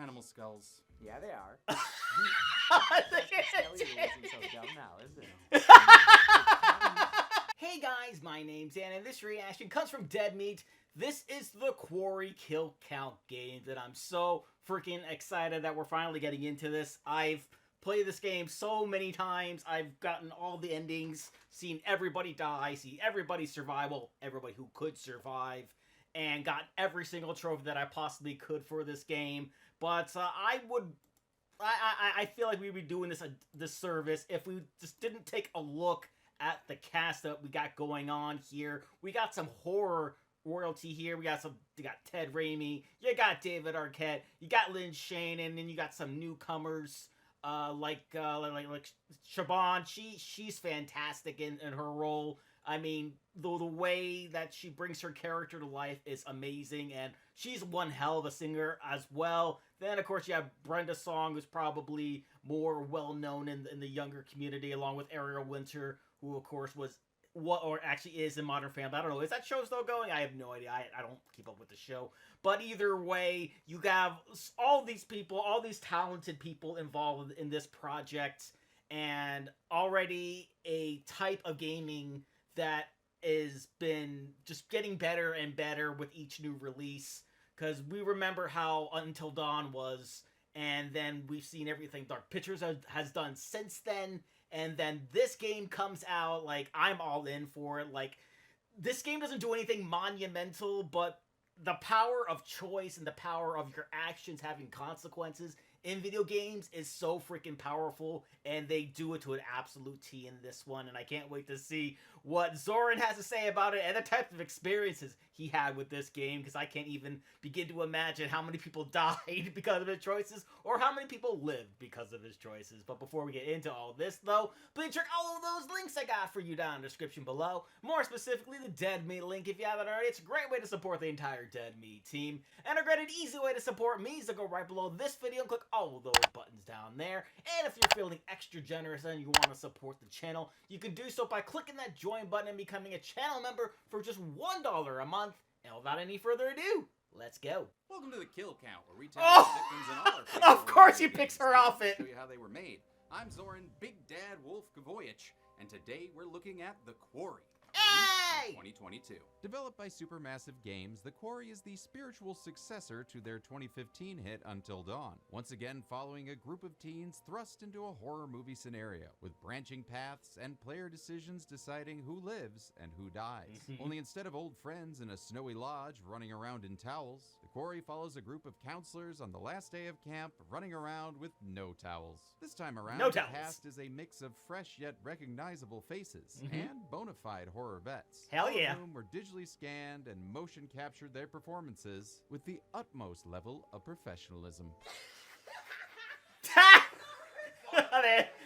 animal skulls. Yeah, they are. Hey guys, my name's Dan, and this reaction comes from Dead Meat. This is the Quarry kill count game that I'm so freaking excited that we're finally getting into this. I've played this game so many times. I've gotten all the endings, seen everybody die, seen everybody survive, well, everybody who could survive, and got every single trophy that I possibly could for this game. But I feel like we'd be doing this a disservice if we just didn't take a look at the cast that we got going on here. We got some horror royalty here. You got Ted Raimi, you got David Arquette, you got Lynn Shane, and then you got some newcomers like Siobhan. She's fantastic in her role. I mean, the way that she brings her character to life is amazing, and she's one hell of a singer as well. Then, of course, you have Brenda Song, who's probably more well-known in the younger community, along with Ariel Winter, who, of course, is in Modern Family. I don't know. Is that show still going? I have no idea. I don't keep up with the show. But either way, you have all these people, all these talented people involved in this project, and already a type of gaming that has been just getting better and better with each new release. Because we remember how Until Dawn was, and then we've seen everything Dark Pictures has done since then. And then this game comes out, like, I'm all in for it. Like, this game doesn't do anything monumental, but the power of choice and the power of your actions having consequences in video games is so freaking powerful, and they do it to an absolute T in this one, and I can't wait to see what Zoran has to say about it and the types of experiences he had with this game, because I can't even begin to imagine how many people died because of his choices, or how many people lived because of his choices. But before we get into all this, though, please check all of those links I got for you down in the description below. More specifically, the Dead Meat link, if you haven't already. It's a great way to support the entire Dead Meat team, and a great and easy way to support me is to go right below this video and click all of those buttons down there. And if you're feeling extra generous and you want to support the channel, you can do so by clicking that join button and becoming a channel member for just $1 a month. And without any further ado, let's go. Welcome to the kill count, where we tell you the victims in all our favorite of course he games. picks her outfit. Show you how they were made. I'm Zoran, Big Dad Wolf Gavoyich, and today we're looking at The Quarry. Hey! 2022. Developed by Supermassive Games, The Quarry is the spiritual successor to their 2015 hit Until Dawn, once again following a group of teens thrust into a horror movie scenario, with branching paths and player decisions deciding who lives and who dies. Only instead of old friends in a snowy lodge running around in towels, The Quarry follows a group of counselors on the last day of camp running around with no towels. This time around, the cast is a mix of fresh yet recognizable faces and bona fide horror vets. Hell yeah. All of whom were digitally scanned and motion captured their performances with the utmost level of professionalism.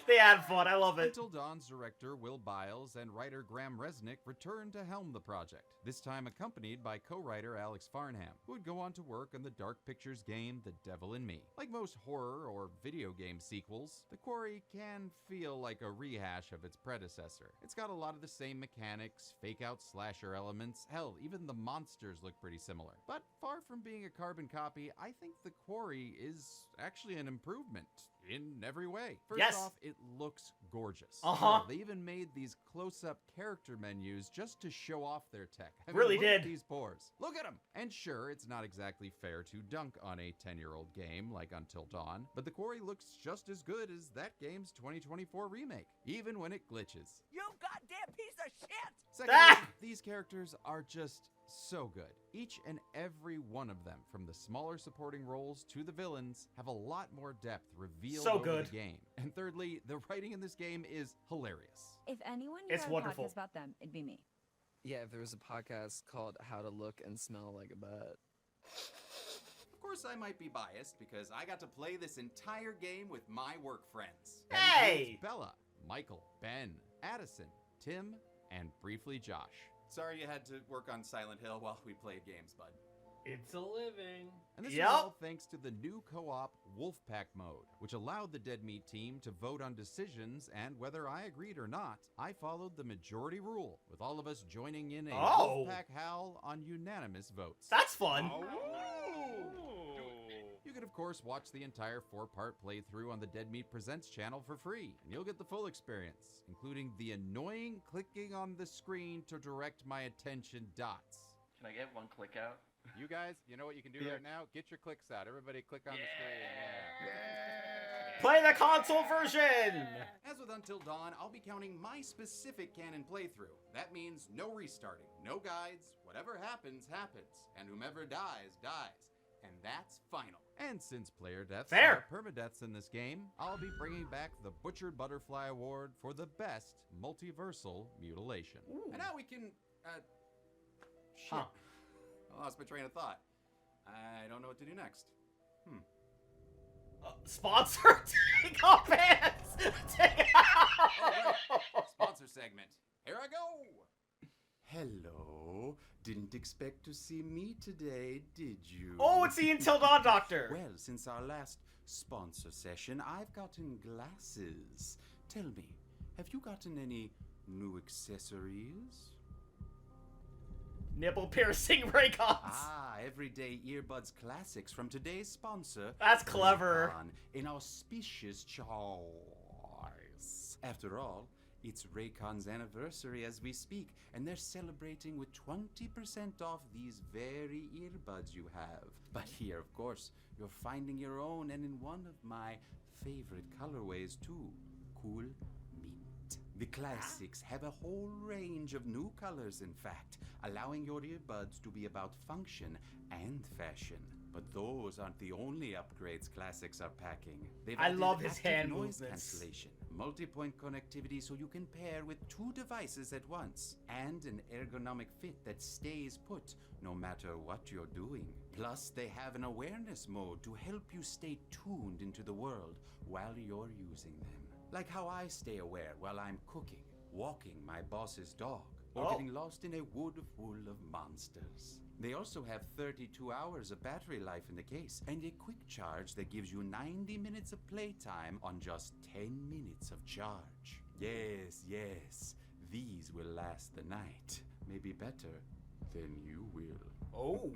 They had fun. I love it. Until Dawn's director Will Biles and writer Graham Resnick returned to helm the project, this time accompanied by co-writer Alex Farnham, who would go on to work on the Dark Pictures game The Devil in Me. Like most horror or video game sequels, The Quarry can feel like a rehash of its predecessor. It's got a lot of the same mechanics, fake-out slasher elements, hell, even the monsters look pretty similar. But far from being a carbon copy, I think The Quarry is actually an improvement in every way. First off, it looks gorgeous. They even made these close-up character menus just to show off their tech. I mean, look at these pores. Look at them! And sure, it's not exactly fair to dunk on a 10-year-old game like Until Dawn, but The Quarry looks just as good as that game's 2024 remake, even when it glitches. You goddamn piece of shit! Secondly, these characters are just so good. Each and every one of them, from the smaller supporting roles to the villains, have a lot more depth revealed over the game. And thirdly, the writing in this game is hilarious. If anyone knew a podcast about them, it'd be me. Yeah, if there was a podcast called How to Look and Smell Like a Bat. Of course, I might be biased because I got to play this entire game with my work friends. Hey! Bella, Michael, Ben, Addison, Tim, and briefly Josh. Sorry you had to work on Silent Hill while we played games, bud. It's a living. And this is all thanks to the new co-op Wolfpack mode, which allowed the Dead Meat team to vote on decisions, and whether I agreed or not, I followed the majority rule, with all of us joining in a Wolfpack howl on unanimous votes. That's fun. You can, of course, watch the entire 4-part playthrough on the Dead Meat Presents channel for free, and you'll get the full experience, including the annoying clicking on the screen to direct my attention dots. Can I get one click out? You guys, you know what you can do right now? Get your clicks out. Everybody click on the screen. Yeah. Play the console version! As with Until Dawn, I'll be counting my specific canon playthrough. That means no restarting, no guides, whatever happens, happens, and whomever dies, dies. And that's final. And since player deaths are permadeaths in this game, I'll be bringing back the Butchered Butterfly Award for the best multiversal mutilation. Ooh. And now we can, shit. Huh. I lost my train of thought. I don't know what to do next. Sponsor, take off pants! Sponsor segment. Here I go! Hello. Didn't expect to see me today, did you? Oh, it's the Until Dawn Doctor! Well, since our last sponsor session, I've gotten glasses. Tell me, have you gotten any new accessories? Nipple piercing Raycons! Ah, everyday earbuds classics from today's sponsor. That's clever. Raycon, an auspicious choice. After all, it's Raycon's anniversary as we speak, and they're celebrating with 20% off these very earbuds you have. But here, of course, you're finding your own, and in one of my favorite colorways too. Cool Mint. The classics have a whole range of new colors, in fact, allowing your earbuds to be about function and fashion. But those aren't the only upgrades classics are packing. They've I added love his active hand noise movements. cancellation, multi-point connectivity so you can pair with 2 devices at once, and an ergonomic fit that stays put no matter what you're doing. Plus, they have an awareness mode to help you stay tuned into the world while you're using them. Like how I stay aware while I'm cooking, walking my boss's dog, or getting lost in a wood full of monsters. They also have 32 hours of battery life in the case, and a quick charge that gives you 90 minutes of playtime on just 10 minutes of charge. Yes, yes, these will last the night. Maybe better than you will. Oh.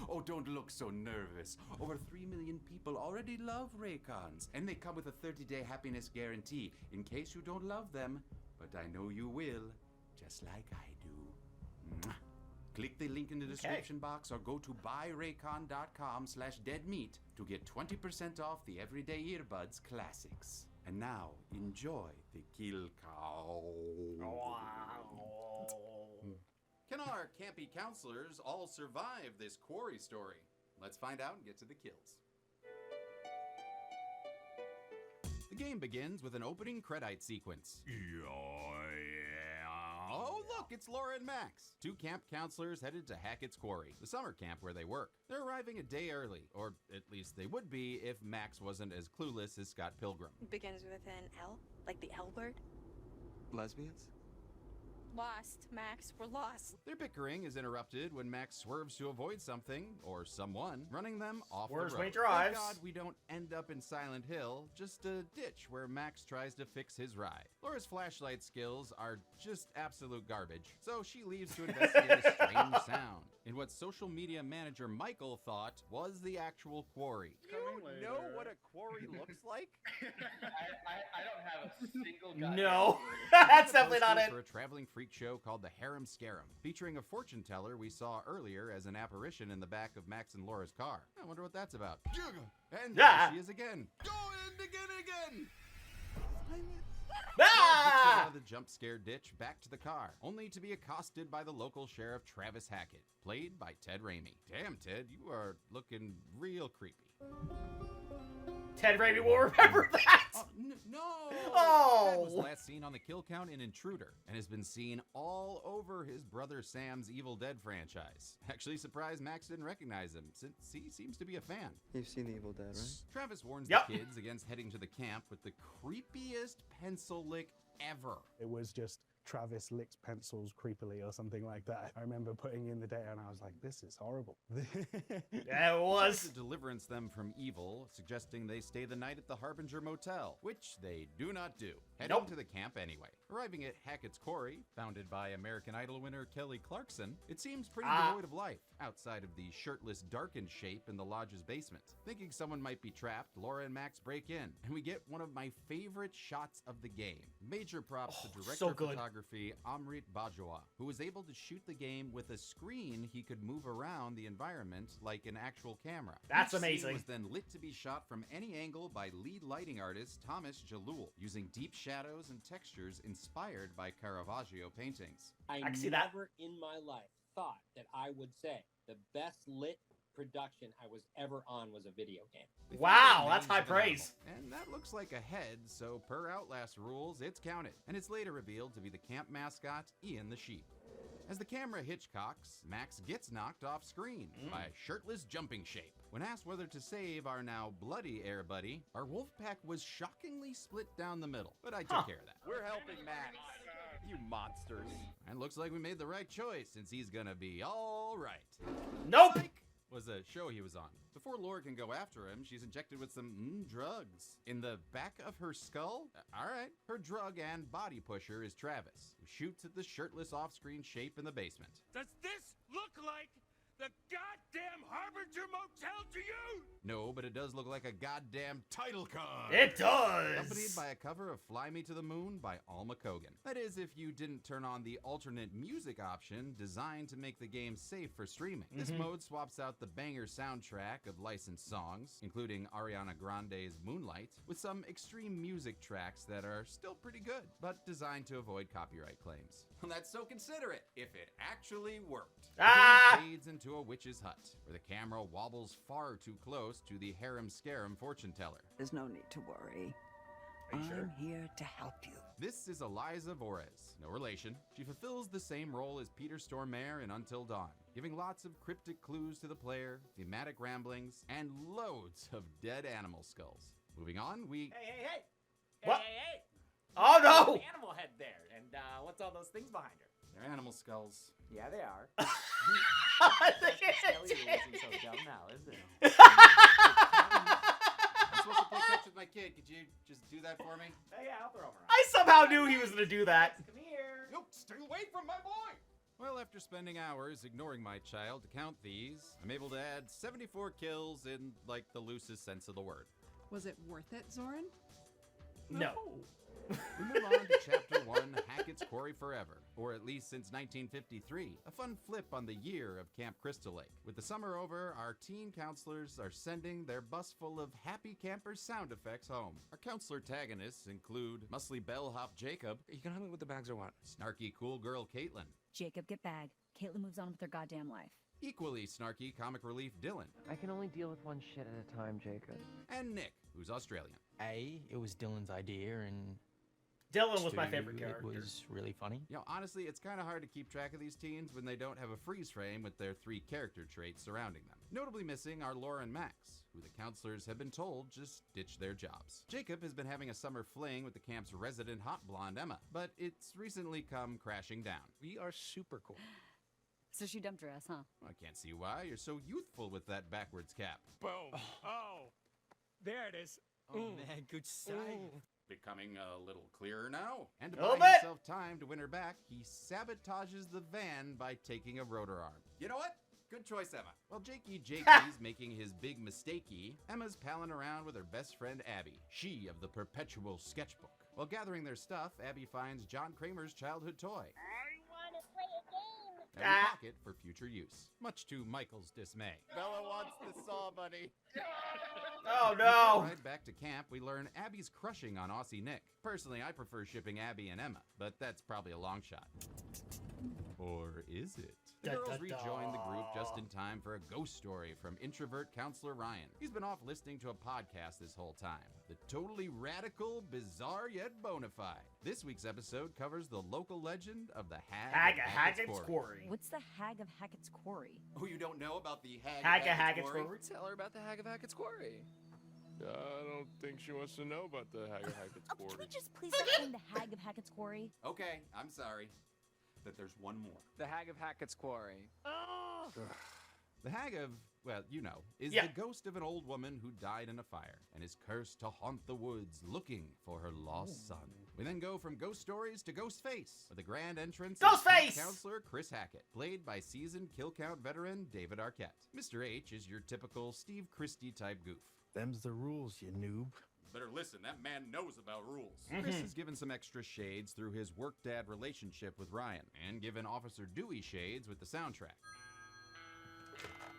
Oh, don't look so nervous. Over 3 million people already love Raycons, and they come with a 30-day happiness guarantee in case you don't love them, but I know you will, just like I do. Mwah. Click the link in the description box or go to buyraycon.com/deadmeat to get 20% off the Everyday Earbuds Classics. And now, enjoy the Kill Cow. Can our campy counselors all survive this Quarry story? Let's find out and get to the kills. The game begins with an opening credite sequence. Oh, look, it's Laura and Max, 2 camp counselors headed to Hackett's Quarry, the summer camp where they work. They're arriving a day early, or at least they would be if Max wasn't as clueless as Scott Pilgrim. Begins with an L, like the L word. Lesbians? Lost, Max. We're lost. Their bickering is interrupted when Max swerves to avoid something, or someone, running them off Swerves the when road. he drives. Thank God we don't end up in Silent Hill, just a ditch where Max tries to fix his ride. Laura's flashlight skills are just absolute garbage, so she leaves to investigate a strange sound in what social media manager Michael thought was the actual quarry. You know what a quarry looks like? I don't have a single guy. No. That's definitely not Posters it. for a traveling freak show called the Harem Scarum, featuring a fortune teller we saw earlier as an apparition in the back of Max and Laura's car. I wonder what that's about. And there she is again. Go in again! Out of the jump scare ditch back to the car, only to be accosted by the local sheriff Travis Hackett, played by Ted Raimi. Damn, Ted, you are looking real creepy. Ted Raimi will remember that! No! Oh! Ted was last seen on the kill count in Intruder, and has been seen all over his brother Sam's Evil Dead franchise. Actually surprised Max didn't recognize him, since he seems to be a fan. You've seen The Evil Dead, right? Travis warns Yep. the kids against heading to the camp with the creepiest pencil lick ever. It was just Travis licks pencils creepily or something like that. I remember putting in the data and I was like, this is horrible. Yeah, it was. To deliverance them from evil, suggesting they stay the night at the Harbinger Motel, which they do not do. Heading to the camp anyway. Arriving at Hackett's Quarry, founded by American Idol winner Kelly Clarkson, it seems pretty devoid of life, outside of the shirtless, darkened shape in the lodge's basement. Thinking someone might be trapped, Laura and Max break in, and we get one of my favorite shots of the game. Major props to director of photography Amrit Bajwa, who was able to shoot the game with a screen he could move around the environment like an actual camera. That's Each scene amazing. was then lit to be shot from any angle by lead lighting artist Thomas Jalul, using deep shadows and textures inspired by Caravaggio paintings. I can see that. Never in my life thought that I would say the best lit production I was ever on was a video game. Wow, that's high praise. And that looks like a head, so per Outlast rules, it's counted. And it's later revealed to be the camp mascot, Ian the Sheep. As the camera hitchcocks, Max gets knocked off screen by a shirtless jumping shape. When asked whether to save our now bloody air buddy, our wolf pack was shockingly split down the middle. But I took care of that. We're helping Max. You monsters. And looks like we made the right choice, since he's gonna be all right. Nope! Psych was a show he was on. Before Laura can go after him, she's injected with some drugs. In the back of her skull? Alright. Her drug and body pusher is Travis, who shoots at the shirtless off-screen shape in the basement. Does this look like the goddamn Harbinger Motel to you? No, but it does look like a goddamn title card. It does. Accompanied by a cover of Fly Me to the Moon by Alma Kogan. That is, if you didn't turn on the alternate music option designed to make the game safe for streaming. This mode swaps out the banger soundtrack of licensed songs, including Ariana Grande's Moonlight, with some extreme music tracks that are still pretty good, but designed to avoid copyright claims. Well, that's so considerate, if it actually worked. The game fades into a witch's hut, where the camera wobbles far too close to the harem scarum fortune teller. There's no need to worry. I'm here to help you. This is Eliza Vorez, no relation. She fulfills the same role as Peter Stormare in Until Dawn, giving lots of cryptic clues to the player, thematic ramblings, and loads of dead animal skulls. Moving on, we... Hey! What? Hey! Oh no! An animal head there, and what's all those things behind her? They're animal skulls. Yeah, they are. Kelly isn't so dumb now, is it? I'm supposed to play catch with my kid. Could you just do that for me? Hey, yeah, I'll throw him around. I somehow knew he was gonna do that. Come here. Yo, stay away from my boy! Well, after spending hours ignoring my child to count these, I'm able to add 74 kills in, like, the loosest sense of the word. Was it worth it, Zoran? No. We move on to Chapter 1, Hackett's Quarry Forever, or at least since 1953, a fun flip on the year of Camp Crystal Lake. With the summer over, our teen counselors are sending their bus full of happy campers sound effects home. Our counselor antagonists include muscly bellhop Jacob. You can help me with the bags or what? Snarky cool girl Caitlin. Jacob, get bagged. Caitlin moves on with her goddamn life. Equally snarky comic relief Dylan. I can only deal with one shit at a time, Jacob. And Nick, who's Australian. It was Dylan's idea, and Dylan was my favorite character. It was really funny. You know, honestly, it's kind of hard to keep track of these teens when they don't have a freeze frame with their 3 character traits surrounding them. Notably missing are Laura and Max, who the counselors have been told just ditch their jobs. Jacob has been having a summer fling with the camp's resident hot blonde Emma, but it's recently come crashing down. We are super cool. So she dumped her ass, huh? I can't see why. You're so youthful with that backwards cap. Boom. Oh. There it is. Oh, man, good sight. Becoming a little clearer now. And to Little buy bit. himself time to win her back, he sabotages the van by taking a rotor arm. You know what? Good choice, Emma. While Jakey's making his big mistakey, Emma's palling around with her best friend Abby, she of the perpetual sketchbook. While gathering their stuff, Abby finds John Kramer's childhood toy. I want to play a game. And we pocket for future use, much to Michael's dismay. Bella wants the Saw Bunny. Oh no! Right back to camp, we learn Abby's crushing on Aussie Nick. Personally, I prefer shipping Abby and Emma, but that's probably a long shot. Or is it? The girls rejoin the group just in time for a ghost story from introvert counselor Ryan. He's been off listening to a podcast this whole time. The totally radical, bizarre, yet bona fide. This week's episode covers the local legend of the Hag of Hackett's Quarry. What's the Hag of Hackett's Quarry? Oh, you don't know about the Hag Hag of of Hackett's Hackett's Quarry? Tell her about the Hag of Hackett's Quarry. I don't think she wants to know about the Hag of Hackett's Can Quarry. we just please stop saying the Hag of Hackett's Quarry? Okay, I'm sorry. But there's one more. The Hag of Hackett's Quarry. The Hag of, well, you know, is Yeah. the ghost of an old woman who died in a fire and is cursed to haunt the woods looking for her lost son. We then go from ghost stories to Ghostface with a grand entrance of Ghostface! camp counselor Chris Hackett, played by seasoned kill count veteran David Arquette. Mr. H is your typical Steve Christie type goof. Them's the rules, you noob. Better listen, that man knows about rules. Chris is given some extra shades through his work-dad relationship with Ryan, and given Officer Dewey shades with the soundtrack.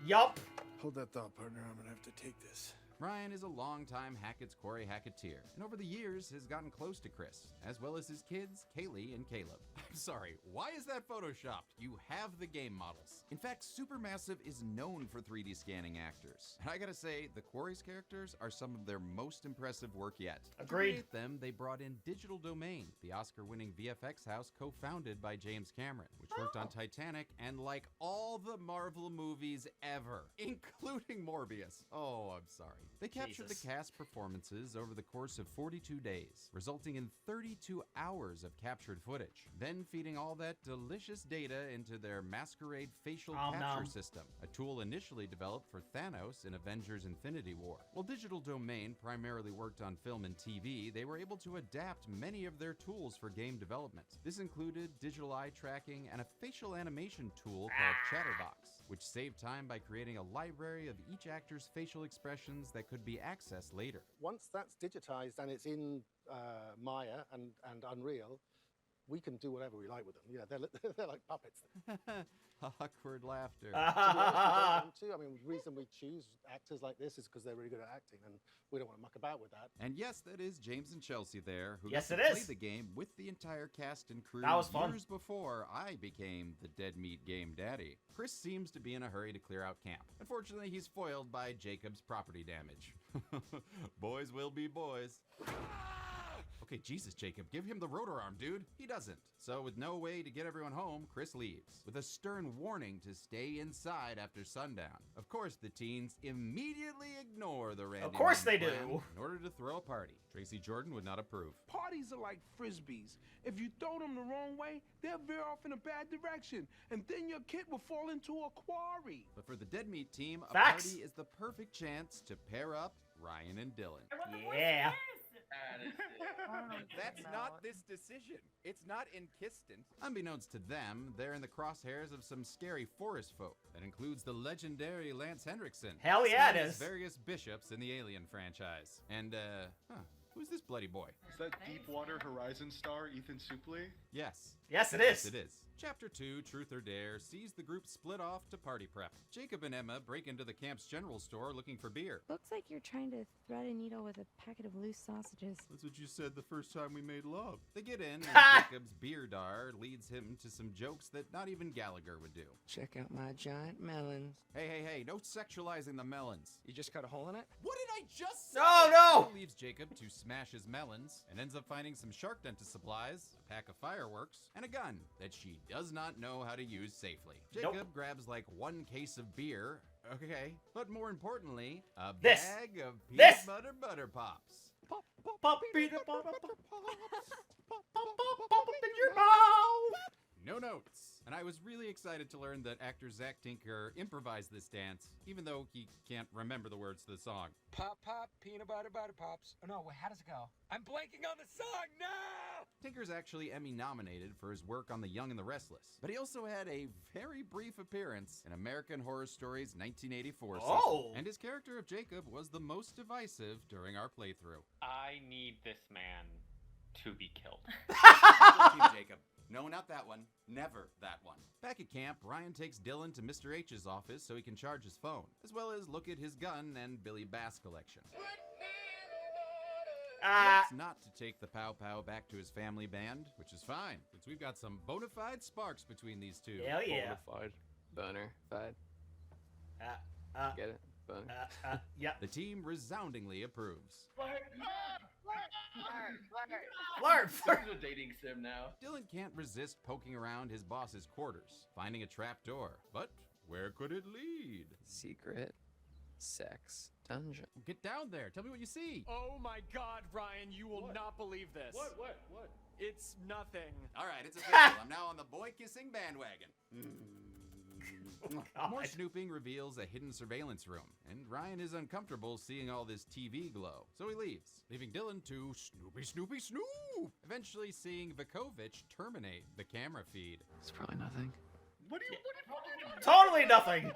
Yup. Hold that thought, partner. I'm gonna have to take this. Ryan is a longtime Hackett's Quarry Hacketeer, and over the years has gotten close to Chris, as well as his kids, Kaylee and Caleb. I'm sorry, why is that photoshopped? You have the game models. In fact, Supermassive is known for 3D scanning actors. And I gotta say, the Quarry's characters are some of their most impressive work yet. Agreed. To create them, they brought in Digital Domain, the Oscar-winning VFX house co-founded by James Cameron, which worked on Titanic and like all the Marvel movies ever, including Morbius. Oh, I'm sorry. They captured Jesus. the cast performances over the course of 42 days, resulting in 32 hours of captured footage, then feeding all that delicious data into their Masquerade facial Om capture nom. system, a tool initially developed for Thanos in Avengers Infinity War. While Digital Domain primarily worked on film and TV, they were able to adapt many of their tools for game development. This included digital eye tracking and a facial animation tool called Chatterbox, which saved time by creating a library of each actor's facial expressions that could be accessed later. Once that's digitized and it's in Maya and Unreal, we can do whatever we like with them. Yeah, they're like puppets. Awkward laughter. To be honest, we don't want to. I mean, the reason we choose actors like this is because they're really good at acting, and we don't want to muck about with that. And yes, that is James and Chelsea there, who Yes, got it to is. play the game with the entire cast and crew That was fun. years before I became the Dead Meat Game Daddy. Chris seems to be in a hurry to clear out camp. Unfortunately, he's foiled by Jacob's property damage. Boys will be boys. Okay, Jesus, Jacob, give him the rotor arm, dude. He doesn't. So with no way to get everyone home, Chris leaves, with a stern warning to stay inside after sundown. Of course, the teens immediately ignore the Randy Of course Man they plan do. in order to throw a party. Tracy Jordan would not approve. Parties are like frisbees. If you throw them the wrong way, they'll veer off in a bad direction, and then your kid will fall into a quarry. But for the Dead Meat team, a Facts. party is the perfect chance to pair up Ryan and Dylan. Yeah. That's not this decision. It's not inconsistent. Unbeknownst to them, they're in the crosshairs of some scary forest folk. That includes the legendary Lance Henriksen. Hell yeah, as well it as is. various bishops in the Alien franchise. And, who's this bloody boy? Is that Deepwater Horizon star Ethan Suplee? Yes. Yes, it Yes, is. it is. Chapter 2, Truth or Dare, sees the group split off to party prep. Jacob and Emma break into the camp's general store looking for beer. Looks like you're trying to thread a needle with a packet of loose sausages. That's what you said the first time we made love. They get in, and Jacob's beer dar leads him to some jokes that not even Gallagher would do. Check out my giant melons. Hey, no sexualizing the melons. You just cut a hole in it? What did I just say? No! He leaves Jacob to smash his melons and ends up finding some shark dentist supplies, a pack of fireworks, and a gun that she does not know how to use safely. Jacob Nope. grabs like one case of beer, okay, but more importantly, a This. bag of This. peanut butter pops. Pop peanut butter pop in your mouth. No notes. And I was really excited to learn that actor Zach Tinker improvised this dance, even though he can't remember the words to the song. Pop, pop, peanut butter, butter pops. Oh no, wait, how does it go? I'm blanking on the song, no! Tinker's actually Emmy nominated for his work on The Young and the Restless, but he also had a very brief appearance in American Horror Story's 1984 season. Oh. And his character of Jacob was the most divisive during our playthrough. I need this man to be killed. Team Jacob. No, not that one. Never that one. Back at camp, Ryan takes Dylan to Mr. H's office so he can charge his phone, as well as look at his gun and Billy Bass collection. It's not to take the Pow Pow back to his family band, which is fine, since we've got some bona fide sparks between these two. Hell yeah. Bonafide. Boner. Fide. Get it? Boner. Yeah. The team resoundingly approves. Flirt. This is a dating sim now. Dylan can't resist poking around his boss's quarters, finding a trap door. But where could it lead? Secret. Sex dungeon. Get down there. Tell me what you see. Oh my God, Ryan, you will not believe this. What? It's nothing. All right, it's official. I'm now on the boy kissing bandwagon. More snooping reveals a hidden surveillance room, and Ryan is uncomfortable seeing all this TV glow, so he leaves, leaving Dylan to Snoop! Eventually seeing Vukovic terminate the camera feed. It's probably nothing. What are you talking about? Totally nothing.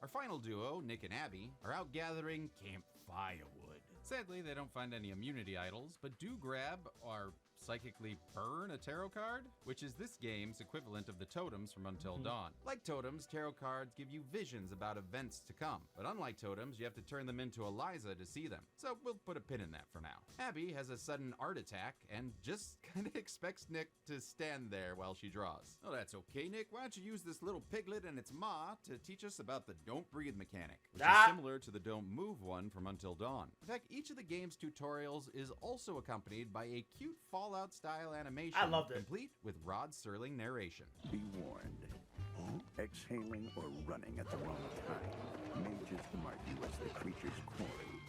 Our final duo, Nick and Abby, are out gathering camp firewood. Sadly, they don't find any immunity idols, but do grab or psychically burn a tarot card, which is this game's equivalent of the totems from Until Dawn. Like totems, tarot cards give you visions about events to come, but unlike totems, you have to turn them into Eliza to see them, so we'll put a pin in that for now. Abby has a sudden art attack and just kinda expects Nick to stand there while she draws. Oh, that's okay, Nick. Why don't you use this little piglet and its ma to teach us about the don't breathe mechanic, which is similar to the don't move one from Until Dawn. In fact, each of the game's tutorials is also accompanied by a cute Fallout-style animation. I loved it. Complete with Rod Serling narration. Be warned. Exhaling or running at the wrong time. Mages mark you as the creature's quarry,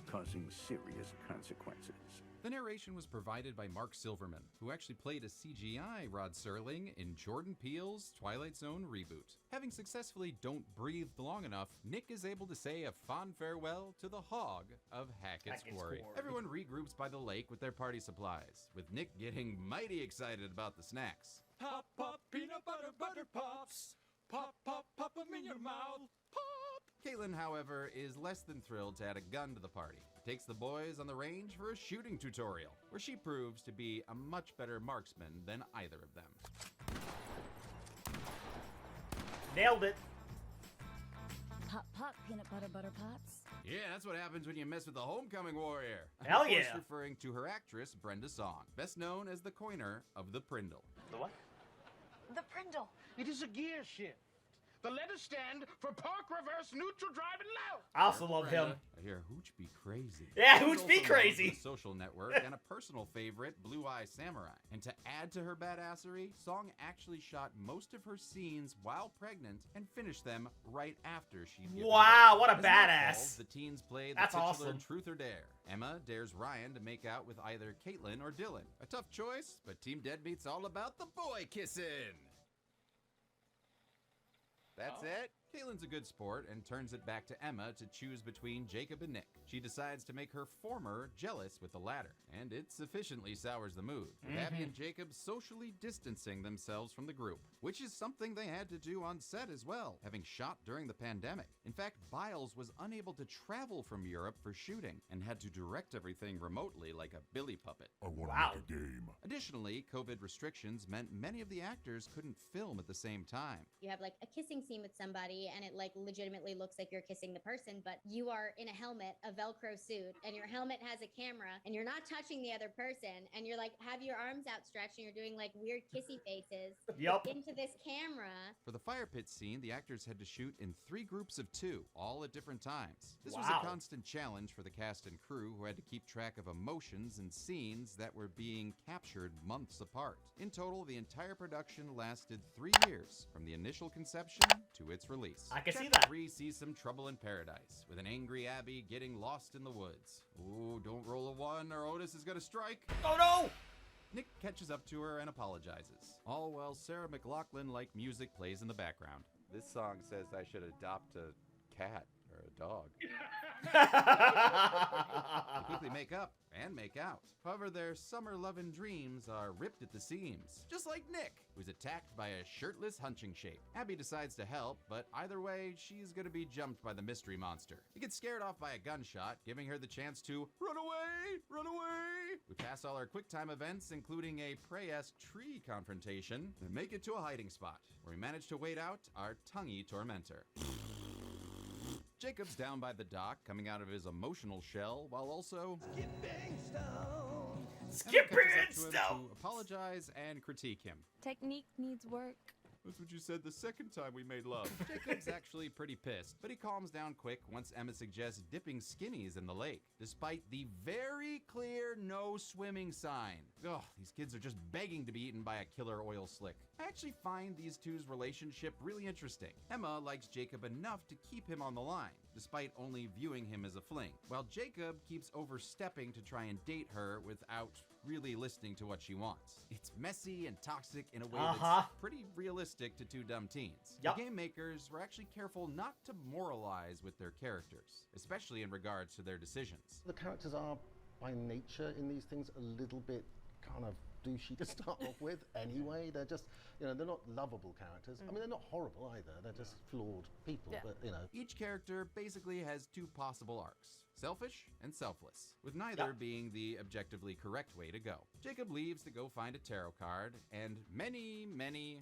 causing serious consequences. The narration was provided by Mark Silverman, who actually played a CGI Rod Serling in Jordan Peele's Twilight Zone reboot. Having successfully don't breathed long enough, Nick is able to say a fond farewell to the hog of Hackett's Quarry. Everyone regroups by the lake with their party supplies, with Nick getting mighty excited about the snacks. Pop, pop, peanut butter, butter pops. Pop, pop, pop them in your mouth. Pop! Caitlin, however, is less than thrilled to add a gun to the party. Takes the boys on the range for a shooting tutorial, where she proves to be a much better marksman than either of them. Nailed it. Pop, pop, peanut butter, butter pops. Yeah, that's what happens when you mess with the homecoming warrior. Hell Of course, yeah. referring to her actress, Brenda Song, best known as the coiner of the Prindle. The what? The Prindle. It is a gear shift. The letters stand for park, reverse, neutral, drive, and left. I also love him. I hear Hooch be crazy. Yeah, She's Hooch be also known crazy. for The Social Network and a personal favorite, Blue Eye Samurai. And to add to her badassery, Song actually shot most of her scenes while pregnant and finished them right after she'd given Wow, birth. what a As luck badass. falls, the teens play the That's titular awesome. Truth or Dare. Emma dares Ryan to make out with either Caitlin or Dylan. A tough choice, but Team Deadbeat's all about the boy kissing. That's it? Caitlin's a good sport and turns it back to Emma to choose between Jacob and Nick. She decides to make her former jealous with the latter, and it sufficiently sours the mood, with Abby and Jacob socially distancing themselves from the group, which is something they had to do on set as well, having shot during the pandemic. In fact, Biles was unable to travel from Europe for shooting and had to direct everything remotely like a billy puppet. I want to make a game. Additionally, COVID restrictions meant many of the actors couldn't film at the same time. You have like a kissing scene with somebody and it like legitimately looks like you're kissing the person, but you are in a helmet, a Velcro suit, and your helmet has a camera and you're not touching the other person and you're like have your arms outstretched and you're doing like weird kissy faces into this camera. For the fire pit scene, the actors had to shoot in 3 groups of 2, all at different times. This was a constant challenge for the cast and crew, who had to keep track of emotions and scenes that were being captured months apart. In total, the entire production lasted 3 years, from the initial conception to its release. I can see Chapter that. 3 sees some trouble in paradise, with an angry Abby getting lost in the woods. Ooh, don't roll a 1 or Otis is gonna strike. Oh no! Nick catches up to her and apologizes, all while Sarah McLachlan-like music plays in the background. This song says I should adopt a cat or a dog. They quickly make up and make out. However, their summer love and dreams are ripped at the seams, just like Nick, who's attacked by a shirtless hunching shape. Abby decides to help, but either way, she's gonna be jumped by the mystery monster. He gets scared off by a gunshot, giving her the chance to run away, run away. We pass all our QuickTime events, including a Prey-esque tree confrontation, and make it to a hiding spot, where we manage to wait out our tonguey tormentor. Jacob's down by the dock, coming out of his emotional shell, while also Skipping to apologize and critique him. Technique needs work. That's what you said the second time we made love. Jacob's actually pretty pissed, but he calms down quick once Emma suggests dipping skinnies in the lake, despite the very clear no swimming sign. Ugh, these kids are just begging to be eaten by a killer oil slick. I actually find these two's relationship really interesting. Emma likes Jacob enough to keep him on the line, despite only viewing him as a fling, while Jacob keeps overstepping to try and date her without really listening to what she wants. It's messy and toxic in a way that's pretty realistic to two dumb teens. Yep. The game makers were actually careful not to moralize with their characters, especially in regards to their decisions. The characters are, by nature in these things, a little bit kind of douchey to start off with anyway. They're just, you know, they're not lovable characters. I mean, they're not horrible either. They're just flawed people, but, you know. Each character basically has two possible arcs. Selfish and selfless, with neither being the objectively correct way to go. Jacob leaves to go find a tarot card, and many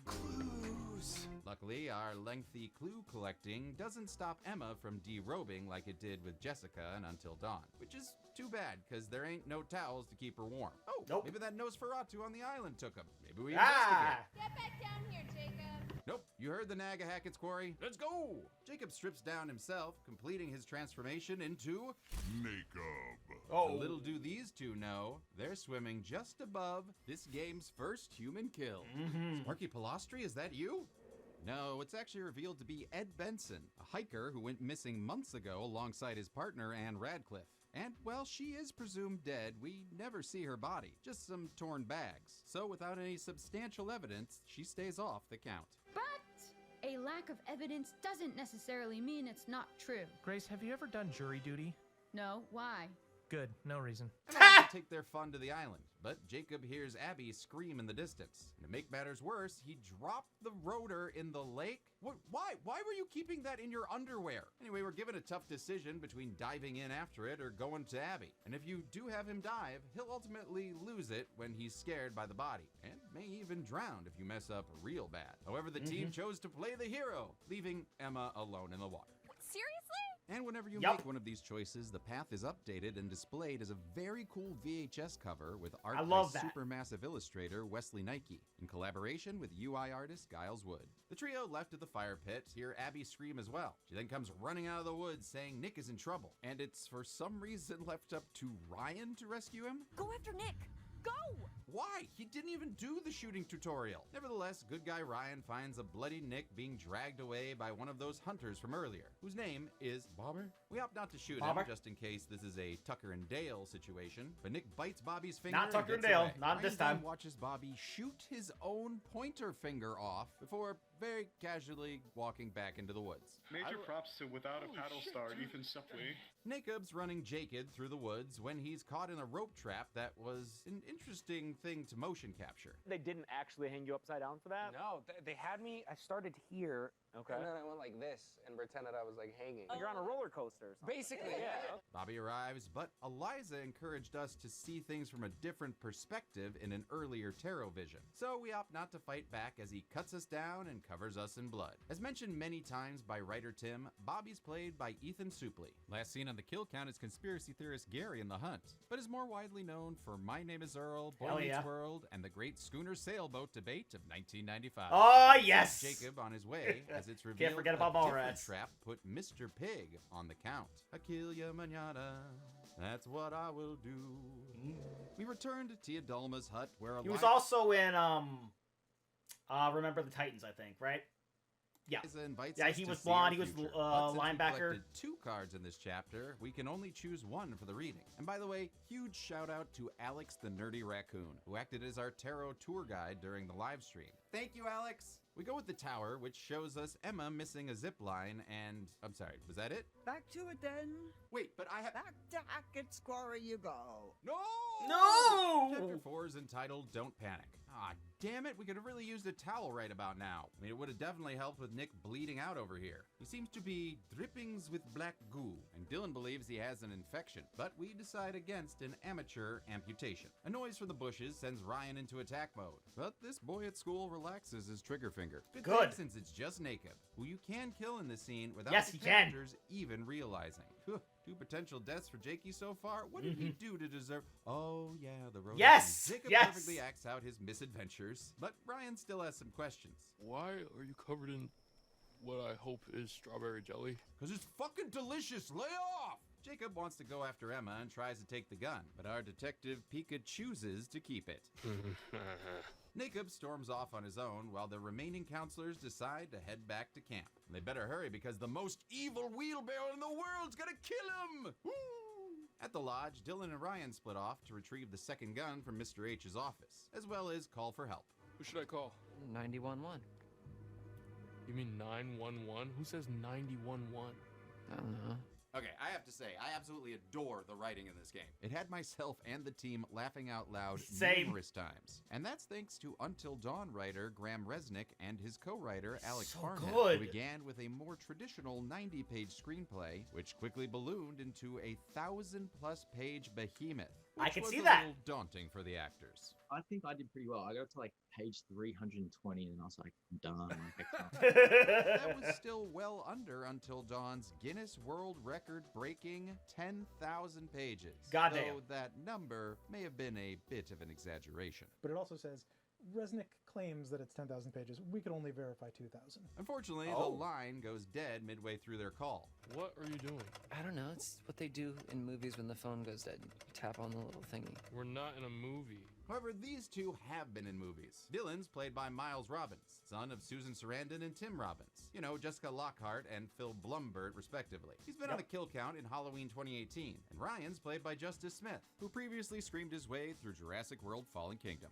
clues. Luckily, our lengthy clue collecting doesn't stop Emma from derobing like it did with Jessica and Until Dawn, which is too bad, because there ain't no towels to keep her warm. Oh, maybe that Nosferatu on the island took him. Maybe we investigate. Get back down here, Jacob. Nope, you heard the Nagahackets, Quarry. Let's go! Jacob strips down himself, completing his transformation into makeup. Oh. Little do these two know, they're swimming just above this game's first human kill. Sparky Pilastri, is that you? No, it's actually revealed to be Ed Benson, a hiker who went missing months ago alongside his partner, Anne Radcliffe. And while she is presumed dead, we never see her body, just some torn bags. So without any substantial evidence, she stays off the count. But a lack of evidence doesn't necessarily mean it's not true. Grace, have you ever done jury duty? No, why? Good, no reason. And they have to take their fun to the island, but Jacob hears Abby scream in the distance. And to make matters worse, he dropped the rotor in the lake. What? Why? Why were you keeping that in your underwear? Anyway, we're given a tough decision between diving in after it or going to Abby. And if you do have him dive, he'll ultimately lose it when he's scared by the body, and may even drown if you mess up real bad. However, the team chose to play the hero, leaving Emma alone in the water. Seriously? And whenever you make one of these choices, the path is updated and displayed as a very cool VHS cover with art by supermassive illustrator Wesley Nike, in collaboration with UI artist Giles Wood. The trio left at the fire pit hear Abby scream as well. She then comes running out of the woods saying Nick is in trouble, and it's for some reason left up to Ryan to rescue him? Go after Nick. Go! Why? He didn't even do the shooting tutorial. Nevertheless, good guy Ryan finds a bloody Nick being dragged away by one of those hunters from earlier, whose name is Bobber. We opt not to shoot him, just in case this is a Tucker and Dale situation, but Nick bites Bobby's finger. Not Tucker and Dale, not this time. Ryan watches Bobby shoot his own pointer finger off before very casually walking back into the woods. Major props to Without a Paddle star Ethan Suplee. Jacob's running Jacob through the woods when he's caught in a rope trap that was an interesting thing to motion capture. They didn't actually hang you upside down for that? No, they had me, I started here, and then I went like this and pretended I was like hanging. You're on a roller coaster or something. Basically, yeah. Bobby arrives, but Eliza encouraged us to see things from a different perspective in an earlier tarot vision. So we opt not to fight back as he cuts us down and covers us in blood. As mentioned many times by writer Tim, Bobby's played by Ethan Suplee. Last seen on the kill count is conspiracy theorist Gary in The Hunt, but is more widely known for My Name is Earl, Boy Meets World, and the Great Schooner Sailboat debate of 1995. Oh, yes! Jacob on his way, as it's revealed Can't forget about a different Mallrats. trap put Mr. Pig on the count. I kill ya manana, that's what I will do. We return to Tia Dalma's hut where he was also in Remember the Titans, I think, right? Yeah. Yeah, he was blonde. He was linebacker. We 2 cards in this chapter. We can only choose 1 for the reading. And by the way, huge shout out to Alex the Nerdy Raccoon, who acted as our tarot tour guide during the live stream. Thank you, Alex. We go with the tower, which shows us Emma missing a zip line, and I'm sorry, was that it? Back to it then. Wait, but I have back to Hackett's Quarry you go. No! No! Chapter 4 is entitled Don't Panic. Ah, damn it, we could have really used a towel right about now. I mean, it would have definitely helped with Nick bleeding out over here. He seems to be drippings with black goo, and Dylan believes he has an infection, but we decide against an amateur amputation. A noise from the bushes sends Ryan into attack mode, but this boy at school relaxes his trigger finger. Good thing, since it's just Jacob, who you can kill in this scene without the characters even realizing. 2 potential deaths for Jakey so far. What did he do to deserve? Oh yeah, the road. Yes, Jacob perfectly acts out his misadventures, but Ryan still has some questions. Why are you covered in what I hope is strawberry jelly? Because it's fucking delicious. Lay off. Jacob wants to go after Emma and tries to take the gun, but our detective Pika chooses to keep it. Jacob storms off on his own while the remaining counselors decide to head back to camp. They better hurry because the most evil wheelbarrow in the world's gonna kill him! Woo! At the lodge, Dylan and Ryan split off to retrieve the second gun from Mr. H's office, as well as call for help. Who should I call? 911. You mean 911? Who says 911? I don't know. Okay, I have to say, I absolutely adore the writing in this game. It had myself and the team laughing out loud numerous times. And that's thanks to Until Dawn writer Graham Resnick and his co-writer Alex Farnham, who began with a more traditional 90-page screenplay, which quickly ballooned into a 1,000-plus page behemoth. I can see was that. a little daunting for the actors. I think I did pretty well. I got to like page 320 and I was like, I'm done. Like, I can't. That was still well under Until Dawn's Guinness World Record breaking 10,000 pages. Goddamn. Though that number may have been a bit of an exaggeration. But it also says Resnick claims that it's 10,000 pages. We could only verify 2,000. Unfortunately, the line goes dead midway through their call. What are you doing? I don't know. It's what they do in movies when the phone goes dead. You tap on the little thingy. We're not in a movie. However, these two have been in movies. Dylan's played by Miles Robbins, son of Susan Sarandon and Tim Robbins. You know, Jessica Lockhart and Phil Blumberg, respectively. He's been on the kill count in Halloween 2018. And Ryan's played by Justice Smith, who previously screamed his way through Jurassic World Fallen Kingdom.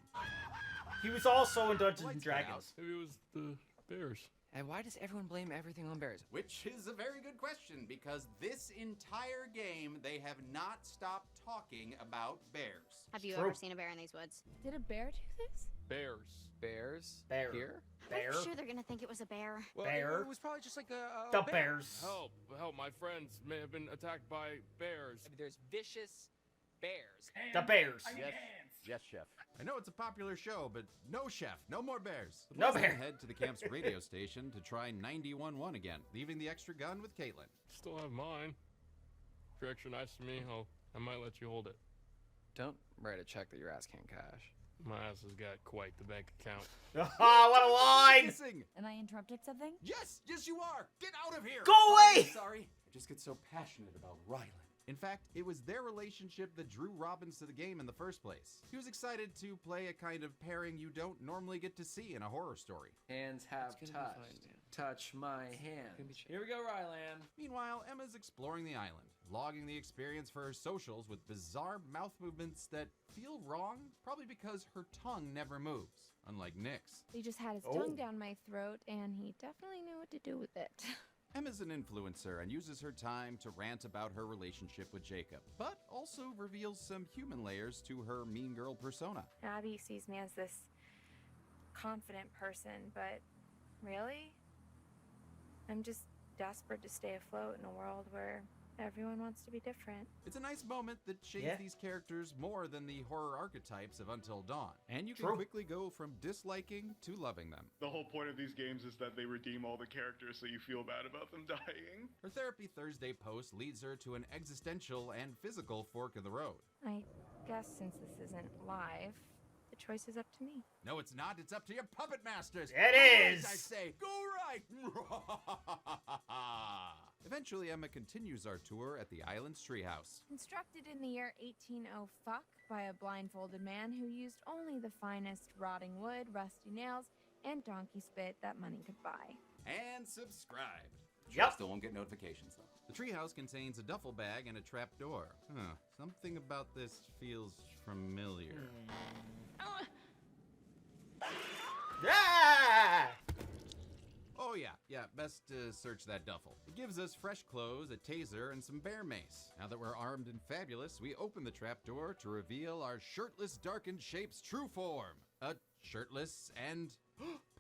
He was also in Dungeons and Dragons. Maybe it was the bears. And why does everyone blame everything on bears? Which is a very good question, because this entire game, they have not stopped talking about bears. Have you ever seen a bear in these woods? Did a bear do this? Bears. Bears? Bear. Here? I'm sure they're gonna think it was a bear. Well, Bear. It was probably just like a The bear. bears. Help, help, my friends may have been attacked by bears. I mean, there's vicious bears. The bears. Yes, chef. I know it's a popular show, but no chef, no more bears. No Let's bear. head to the camp's radio station to try 911 again, leaving the extra gun with Caitlin. Still have mine. If you're extra nice to me, I might let you hold it. Don't write a check that your ass can't cash. My ass has got quite the bank account. Oh, what a line! Kissing. Am I interrupted something? Yes, you are. Get out of here. Go away! Sorry. I just get so passionate about Rylan. In fact, it was their relationship that drew Robbins to the game in the first place. He was excited to play a kind of pairing you don't normally get to see in a horror story. Hands have touched. Touch my hand. Here we go, Rylan. Meanwhile, Emma's exploring the island, logging the experience for her socials with bizarre mouth movements that feel wrong, probably because her tongue never moves, unlike Nick's. He just had his tongue down my throat, and he definitely knew what to do with it. Emma's an influencer and uses her time to rant about her relationship with Jacob, but also reveals some human layers to her mean girl persona. Abby sees me as this confident person, but really? I'm just desperate to stay afloat in a world where everyone wants to be different. It's a nice moment that shades these characters more than the horror archetypes of Until Dawn, and you can quickly go from disliking to loving them. The whole point of these games is that they redeem all the characters so you feel bad about them dying. Her Therapy Thursday post leads her to an existential and physical fork in the road. I guess since this isn't live, the choice is up to me. No, it's not. It's up to your puppet masters. It is. I say, go right. Eventually, Emma continues our tour at the island's treehouse. Constructed in the year 1800 fuck by a blindfolded man who used only the finest rotting wood, rusty nails, and donkey spit that money could buy. And subscribe. Yep. Still won't get notifications, though. The treehouse contains a duffel bag and a trap door. Something about this feels familiar. Yeah! Oh yeah, best to search that duffel. It gives us fresh clothes, a taser, and some bear mace. Now that we're armed and fabulous, we open the trapdoor to reveal our shirtless, darkened shape's true form. A shirtless and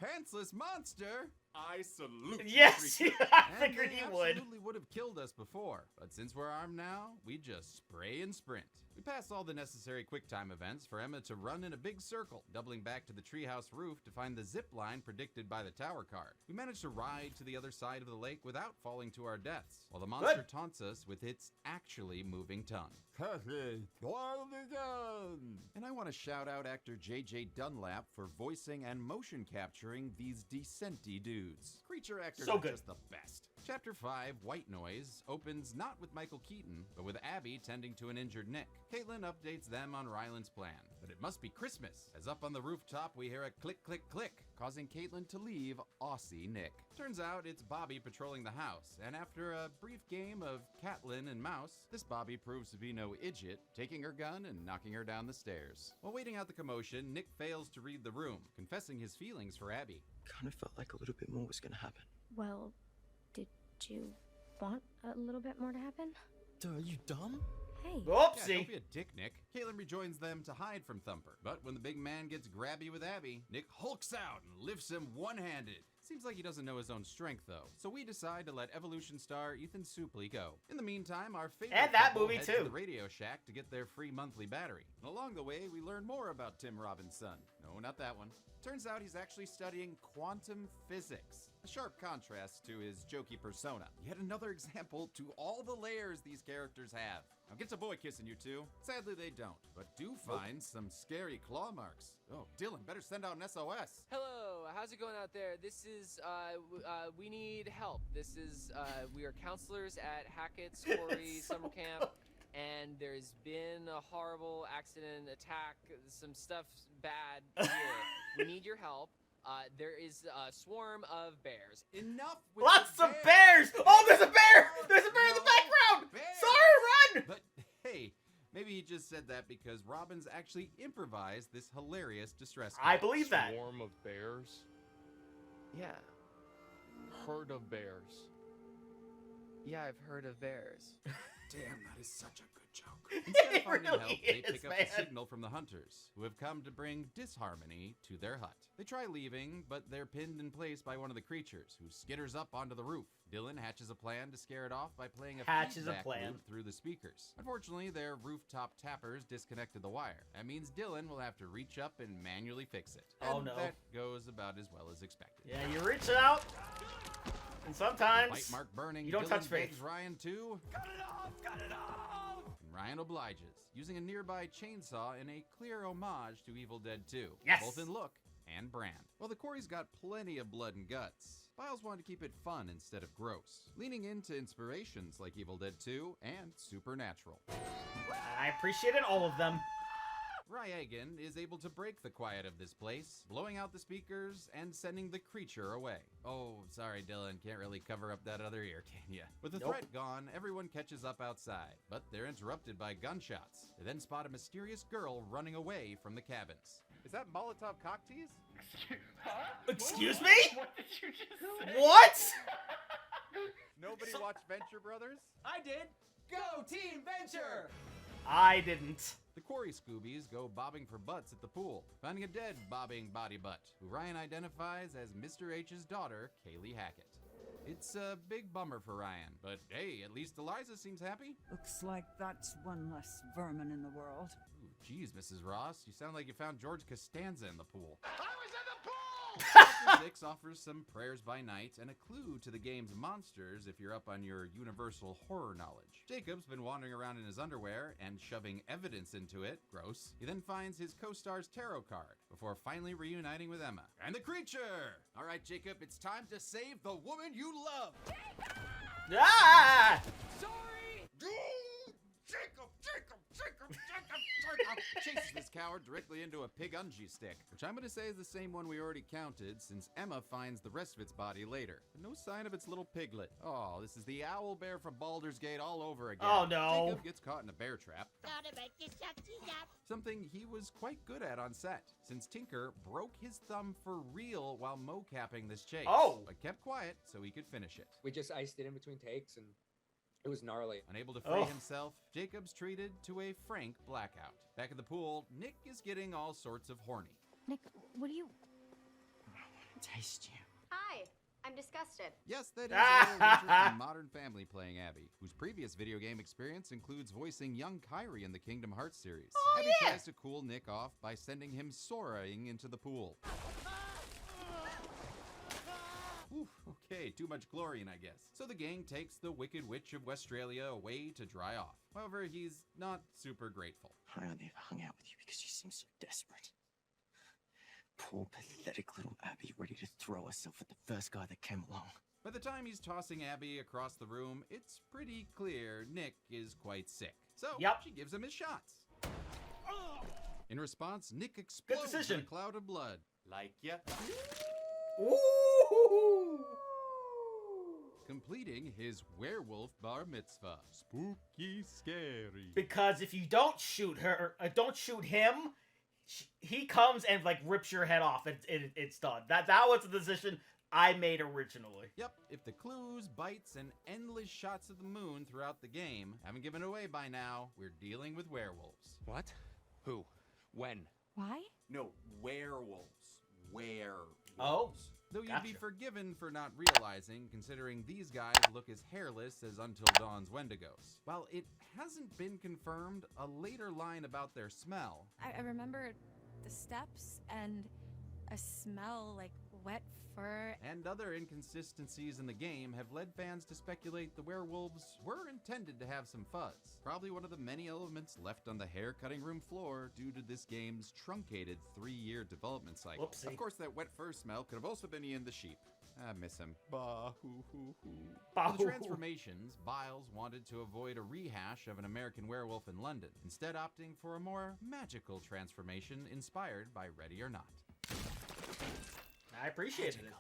pantsless monster. I salute you, Yes, creature. I And figured they he would. absolutely would have killed us before, but since we're armed now, we just spray and sprint. We pass all the necessary QuickTime events for Emma to run in a big circle, doubling back to the treehouse roof to find the zip line predicted by the tower card. We manage to ride to the other side of the lake without falling to our deaths, while the monster taunts us with its actually moving tongue. And I want to shout out actor JJ Dunlap for voicing and motion capturing these decenty dudes. Creature actors So are good. just the best. Chapter 5, White Noise, opens not with Michael Keaton, but with Abby tending to an injured Nick. Caitlin updates them on Ryland's plan, but it must be Christmas, as up on the rooftop we hear a click, click, click, causing Caitlin to leave Aussie Nick. Turns out it's Bobby patrolling the house, and after a brief game of Catlin and Mouse, this Bobby proves to be no idiot, taking her gun and knocking her down the stairs. While waiting out the commotion, Nick fails to read the room, confessing his feelings for Abby. Kind of felt like a little bit more was gonna happen. Well, did you want a little bit more to happen? Duh, are you dumb? Hey. Yeah, don't be a dick, Nick. Caitlin rejoins them to hide from Thumper, but when the big man gets grabby with Abby, Nick hulks out and lifts him one-handed. Seems like he doesn't know his own strength, though, so we decide to let Evolution star Ethan Suplee go. In the meantime, our favorite And that couple movie, heads too. to the Radio Shack to get their free monthly battery. And along the way, we learn more about Tim Robbins' son. No, not that one. Turns out he's actually studying quantum physics. A sharp contrast to his jokey persona. Yet another example to all the layers these characters have. Now get to boy kissing, you two. Sadly, they don't, but do find some scary claw marks. Oh, Dylan, better send out an SOS. Hello, how's it going out there? This is, we need help. This is, we are counselors at Hackett's Quarry Summer Camp, and there's been a horrible accident, attack, some stuff bad here. We need your help. There is a swarm of bears. Enough with Lots the of bears! Oh, there's a bear! There's a bear in the background! Sorry, run! But hey, maybe he just said that because Robbins actually improvised this hilarious distress call. I believe that. Swarm of bears? Yeah. Herd of bears. Yeah, I've heard of bears. Damn, that is such a good joke. Instead of finding really help, they is, pick up man. the signal from the hunters, who have come to bring disharmony to their hut. They try leaving, but they're pinned in place by one of the creatures, who skitters up onto the roof. Dylan hatches a plan to scare it off by playing a feedback loop through the speakers. Unfortunately, their rooftop tappers disconnected the wire. That means Dylan will have to reach up and manually fix it. Oh, And no. that goes about as well as expected. Yeah, you reach out, and sometimes Bite mark burning, you don't Dylan touch faith. begs Ryan to cut it off, cut it off. And Ryan obliges, using a nearby chainsaw in a clear homage to Evil Dead 2. Yes. Both in look and brand. While the Quarry's got plenty of blood and guts, Biles wanted to keep it fun instead of gross, leaning into inspirations like Evil Dead 2 and Supernatural. I appreciated all of them. Ryagan is able to break the quiet of this place, blowing out the speakers and sending the creature away. Oh, sorry, Dylan, can't really cover up that other ear, can ya? With the threat gone, everyone catches up outside, but they're interrupted by gunshots. They then spot a mysterious girl running away from the cabins. Is that Molotov cocktease? Excuse me? What did you just say? What? Nobody watched Venture Brothers? I did. Go Team Venture! I didn't. The Quarry Scoobies go bobbing for butts at the pool, finding a dead bobbing body butt, who Ryan identifies as Mr. H's daughter, Kaylee Hackett. It's a big bummer for Ryan, but hey, at least Eliza seems happy. Looks like that's one less vermin in the world. Ooh, geez, Mrs. Ross, you sound like you found George Costanza in the pool. I was in the pool! Chapter 6 offers some prayers by night and a clue to the game's monsters if you're up on your universal horror knowledge. Jacob's been wandering around in his underwear and shoving evidence into it. Gross. He then finds his co-star's tarot card before finally reuniting with Emma. And the creature! All right, Jacob, it's time to save the woman you love. Ah! Sorry! Jacob! Chases this coward directly into a pigungie stick, which I'm going to say is the same one we already counted, since Emma finds the rest of its body later. But no sign of its little piglet. Oh, this is the owl bear from Baldur's Gate all over again. Oh, no. Jacob gets caught in a bear trap. Something he was quite good at on set, since Tinker broke his thumb for real while mocapping this chase. Oh! But kept quiet so he could finish it. We just iced it in between takes, and it was gnarly. Unable to free himself, Jacob's treated to a frank blackout. Back at the pool, Nick is getting all sorts of horny. Nick, what do you... Taste you. Hi, I'm disgusted. Yes, that is Earl Winters from Modern Family playing Abby, whose previous video game experience includes voicing young Kyrie in the Kingdom Hearts series. Abby tries to cool Nick off by sending him soaring into the pool. Ooh, okay, too much chlorine, I guess. So the gang takes the Wicked Witch of Westralia away to dry off. However, he's not super grateful. I only ever hung out with you because you seem so desperate. Poor, pathetic little Abby ready to throw herself at the first guy that came along. By the time he's tossing Abby across the room, it's pretty clear Nick is quite sick. So she gives him his shots. In response, Nick explodes in a cloud of blood. Like ya. Ooh. Completing his werewolf bar mitzvah. Spooky scary. Because if you don't shoot him, he comes and like rips your head off. It's done. That was the decision I made originally. Yep, if the clues, bites, and endless shots of the moon throughout the game haven't given away by now, we're dealing with werewolves. What? Who? When? Why? No, werewolves. Werewolves. Oh, Though you'd be gotcha. forgiven for not realizing, considering these guys look as hairless as Until Dawn's Wendigos. While it hasn't been confirmed, a later line about their smell. I remember the steps and a smell like wet fur. And other inconsistencies in the game have led fans to speculate the werewolves were intended to have some fuzz. Probably one of the many elements left on the hair cutting room floor due to this game's truncated 3-year development cycle. Whoopsie. Of course, that wet fur smell could have also been Ian the sheep. I miss him. Bah hoo hoo hoo. Bah, For the hoo, hoo. transformations, Biles wanted to avoid a rehash of an American Werewolf in London, instead opting for a more magical transformation inspired by Ready or Not. I appreciated it.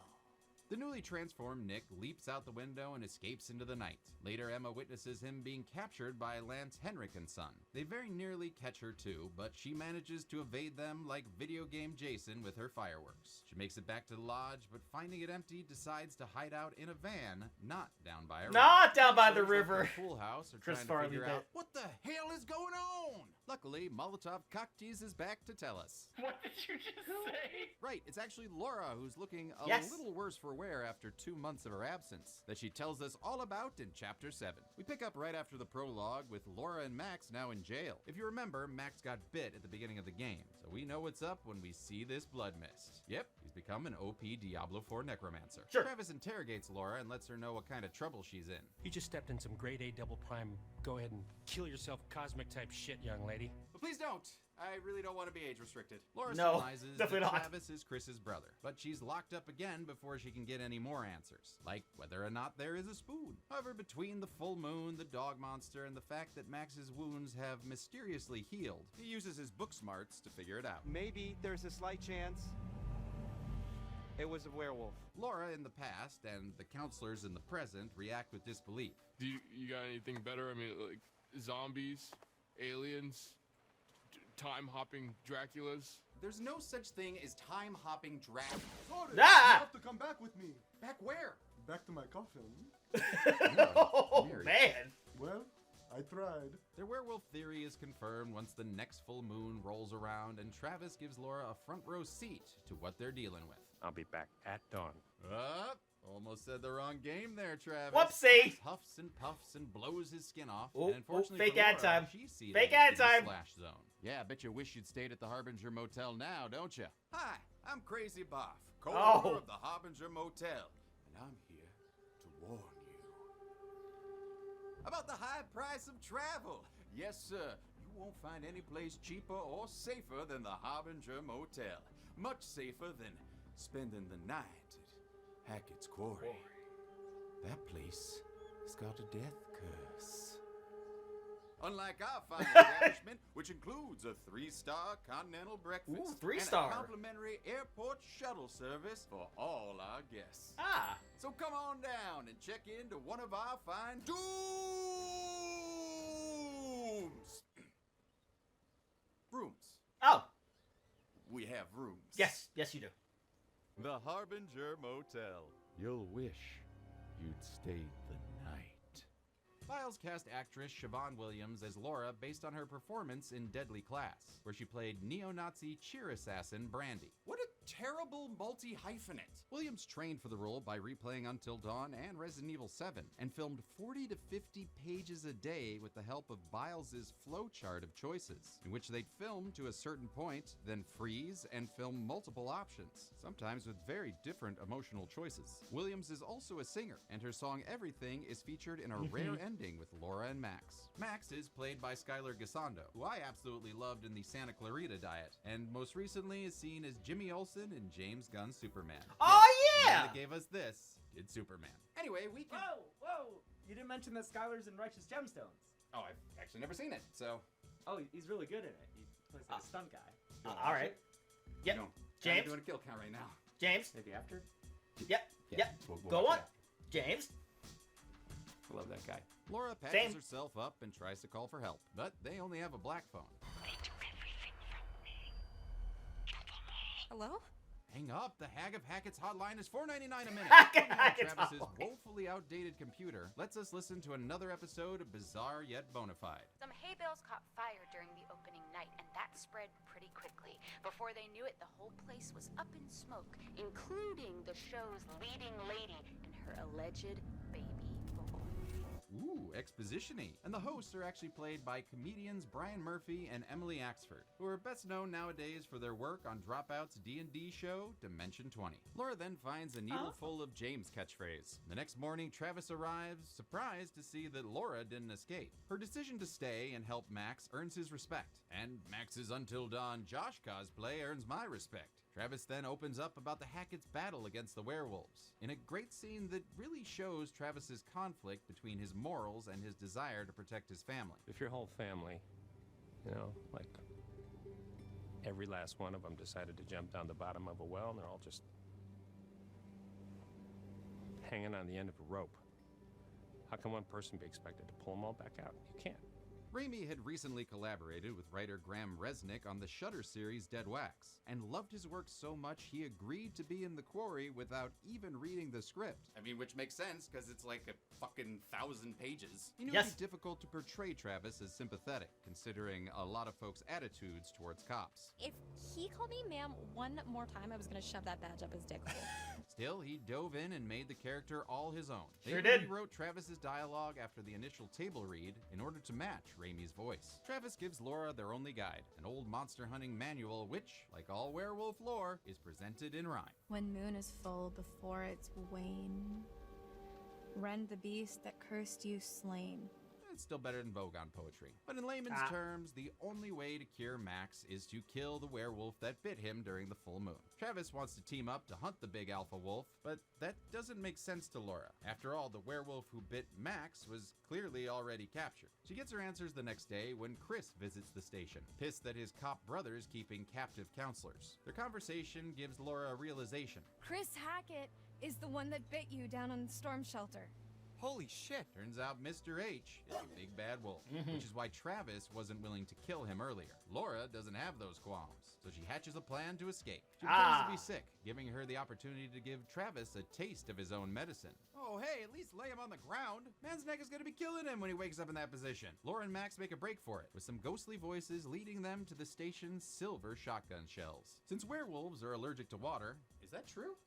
The newly transformed Nick leaps out the window and escapes into the night. Later, Emma witnesses him being captured by Lance Henrik and Son. They very nearly catch her too, but she manages to evade them like video game Jason with her fireworks. She makes it back to the lodge, but finding it empty, decides to hide out in a van, not down by a river. Not down by the Counselors at river. the pool house are Chris trying Farley to figure bit. out what the hell is going on. Luckily, Molotov Cocktease is back to tell us. What did you just say? Right, it's actually Laura who's looking a Yes. little worse for wear after 2 months of her absence, that she tells us all about in Chapter 7. We pick up right after the prologue with Laura and Max now in jail. If you remember, Max got bit at the beginning of the game, so we know what's up when we see this blood mist. Yep, he's become an OP Diablo 4 necromancer. Sure. Travis interrogates Laura and lets her know what kind of trouble she's in. You just stepped in some grade A double prime. Go ahead and kill yourself cosmic type shit, young lady. But please don't. I really don't want to be age restricted. Laura No, surmises definitely that not. Travis is Chris's brother, but she's locked up again before she can get any more answers, like whether or not there is a spoon. However, between the full moon, the dog monster, and the fact that Max's wounds have mysteriously healed, he uses his book smarts to figure it out. Maybe there's a slight chance it was a werewolf. Laura in the past and the counselors in the present react with disbelief. Do you got anything better? I mean, like zombies, aliens, time-hopping Draculas? There's no such thing as time-hopping Dracula. Ah! You have to come back with me. Back where? Back to my coffin. Oh, man. Well, I tried. Their werewolf theory is confirmed once the next full moon rolls around and Travis gives Laura a front row seat to what they're dealing with. I'll be back at dawn. Almost said the wrong game there, Travis. Whoopsie. He huffs and puffs and blows his skin off. Oh, and unfortunately fake for Laura, ad time. she's seated Fake ad in the time. slash zone. Yeah, I bet you wish you'd stayed at the Harbinger Motel now, don't you? Hi, I'm Crazy Boff, co-owner of the Harbinger Motel, and I'm here to warn you about the high price of travel. Yes, sir. You won't find any place cheaper or safer than the Harbinger Motel. Much safer than spending the night at Hackett's Quarry. That place has got a death curse. Unlike our fine establishment, which includes a 3-star continental breakfast Ooh, 3-star. and a complimentary airport shuttle service for all our guests. Ah. So come on down and check into one of our fine rooms. Oh. We have rooms. Yes, yes you do. The Harbinger Motel. You'll wish you'd stayed the night. Biles cast actress Siobhan Williams as Laura based on her performance in Deadly Class, where she played neo-Nazi cheer assassin Brandy. What a terrible multi-hyphenate! Williams trained for the role by replaying Until Dawn and Resident Evil 7, and filmed 40 to 50 pages a day with the help of Biles's flowchart of choices, in which they'd film to a certain point, then freeze and film multiple options, sometimes with very different emotional choices. Williams is also a singer, and her song Everything is featured in a rare ending with Laura and Max. Max is played by Skylar Gisondo, who I absolutely loved in the Santa Clarita Diet, and most recently is seen as Jimmy Olsen in James Gunn's Superman. Oh, The man yeah! that gave us this, did Superman. Anyway, we can... Whoa! You didn't mention that Skylar's in Righteous Gemstones. Oh, I've actually never seen it, so... Oh, he's really good in it. He plays like a stunt guy. All right. Yep. No, James? I'm doing a kill count right now. James? Maybe after? Yep. Yeah, Yep. we'll Go watch on. that. James? I love that guy. Laura patches Same. herself up and tries to call for help, but they only have a black phone. Hello? Hang up. The Hag of Hackett's hotline is $4.99 a minute. Hag of Somehow Hackett's Travis's hotline. woefully outdated computer lets us listen to another episode of Bizarre Yet Bonafide. Some hay bales caught fire during the opening night, and that spread pretty quickly. Before they knew it, the whole place was up in smoke, including the show's leading lady and her alleged baby boy. Ooh, exposition-y. And the hosts are actually played by comedians Brian Murphy and Emily Axford, who are best known nowadays for their work on Dropout's D&D show, Dimension 20. Laura then finds a needle full of James' catchphrase. The next morning, Travis arrives, surprised to see that Laura didn't escape. Her decision to stay and help Max earns his respect, and Max's Until Dawn Josh cosplay earns my respect. Travis then opens up about the Hackett's battle against the werewolves, in a great scene that really shows Travis's conflict between his morals and his desire to protect his family. If your whole family, you know, like every last one of them decided to jump down the bottom of a well and they're all just hanging on the end of a rope, how can one person be expected to pull them all back out? You can't. Raimi had recently collaborated with writer Graham Resnick on the Shudder series Dead Wax, and loved his work so much he agreed to be in the Quarry without even reading the script. I mean, which makes sense, because it's like a fucking 1,000 pages. He knew it'd be difficult to portray Travis as sympathetic, considering a lot of folks' attitudes towards cops. If he called me ma'am one more time, I was gonna shove that badge up his dick hole. Still, he dove in and made the character all his own. They Sure did. rewrote Travis's dialogue after the initial table read in order to match Raimi's voice. Travis gives Laura their only guide, an old monster hunting manual which, like all werewolf lore, is presented in rhyme. When moon is full before its wane, rend the beast that cursed you slain. It's still better than Vogon poetry. But in layman's terms, the only way to cure Max is to kill the werewolf that bit him during the full moon. Travis wants to team up to hunt the big alpha wolf, but that doesn't make sense to Laura. After all, the werewolf who bit Max was clearly already captured. She gets her answers the next day when Chris visits the station, pissed that his cop brother's keeping captive counselors. Their conversation gives Laura a realization. Chris Hackett is the one that bit you down on the storm shelter. Holy shit! Turns out Mr. H is a big bad wolf, which is why Travis wasn't willing to kill him earlier. Laura doesn't have those qualms, so she hatches a plan to escape. She pretends to be sick, giving her the opportunity to give Travis a taste of his own medicine. Oh hey, at least lay him on the ground. Man's neck is gonna be killing him when he wakes up in that position. Laura and Max make a break for it, with some ghostly voices leading them to the station's silver shotgun shells. Since werewolves are allergic to water, is that true?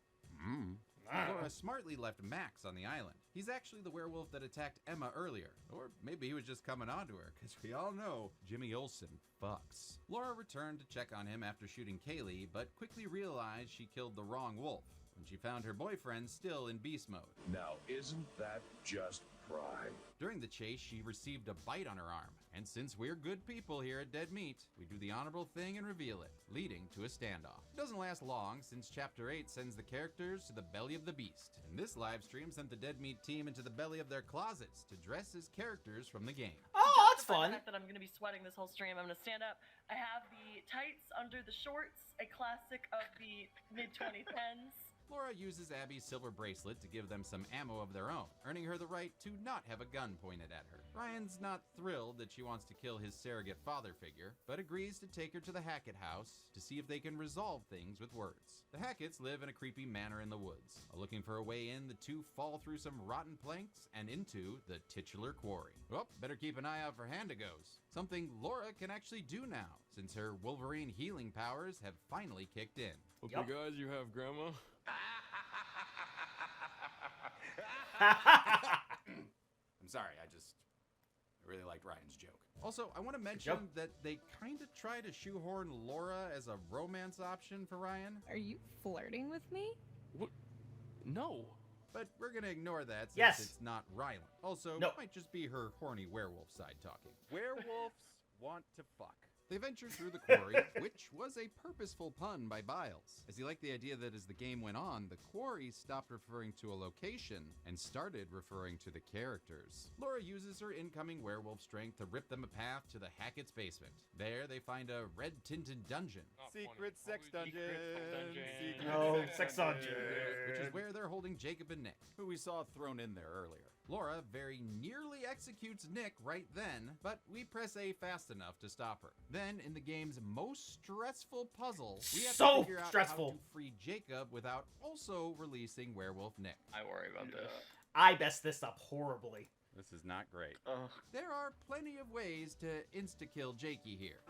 Laura smartly left Max on the island. He's actually the werewolf that attacked Emma earlier. Or maybe he was just coming on to her, because we all know Jimmy Olsen fucks. Laura returned to check on him after shooting Kaylee, but quickly realized she killed the wrong wolf when she found her boyfriend still in beast mode. Now, isn't that just pride? During the chase, she received a bite on her arm. And since we're good people here at Dead Meat, we do the honorable thing and reveal it, leading to a standoff. It doesn't last long, since Chapter 8 sends the characters to the belly of the beast. And this live stream sent the Dead Meat team into the belly of their closets to dress as characters from the game. Oh, that's fun. The fact that I'm going to be sweating this whole stream, I'm going to stand up. I have the tights under the shorts, a classic of the mid-2010s. Laura uses Abby's silver bracelet to give them some ammo of their own, earning her the right to not have a gun pointed at her. Ryan's not thrilled that she wants to kill his surrogate father figure, but agrees to take her to the Hackett house to see if they can resolve things with words. The Hacketts live in a creepy manor in the woods. Looking for a way in, the two fall through some rotten planks and into the titular quarry. Well, better keep an eye out for Handigos, something Laura can actually do now, since her Wolverine healing powers have finally kicked in. Okay, guys, you have Grandma. I'm sorry, I really liked Ryan's joke. Also, I want to mention that they kind of try to shoehorn Laura as a romance option for Ryan. Are you flirting with me? What? No. But we're going to ignore that since it's not Rylan. Also, it might just be her horny werewolf side talking. Werewolves want to fuck. They venture through the quarry, which was a purposeful pun by Biles, as he liked the idea that as the game went on, the quarry stopped referring to a location and started referring to the characters. Laura uses her incoming werewolf strength to rip them a path to the Hackett's basement. There, they find a red-tinted dungeon. Secret sex dungeon. No, sex dungeon. Which is where they're holding Jacob and Nick, who we saw thrown in there earlier. Laura very nearly executes Nick right then, but we press A fast enough to stop her. Then, in the game's most stressful puzzle, we have to figure out how to free Jacob without also releasing Werewolf Nick. I worry about this. I messed this up horribly. This is not great. There are plenty of ways to insta-kill Jakey here.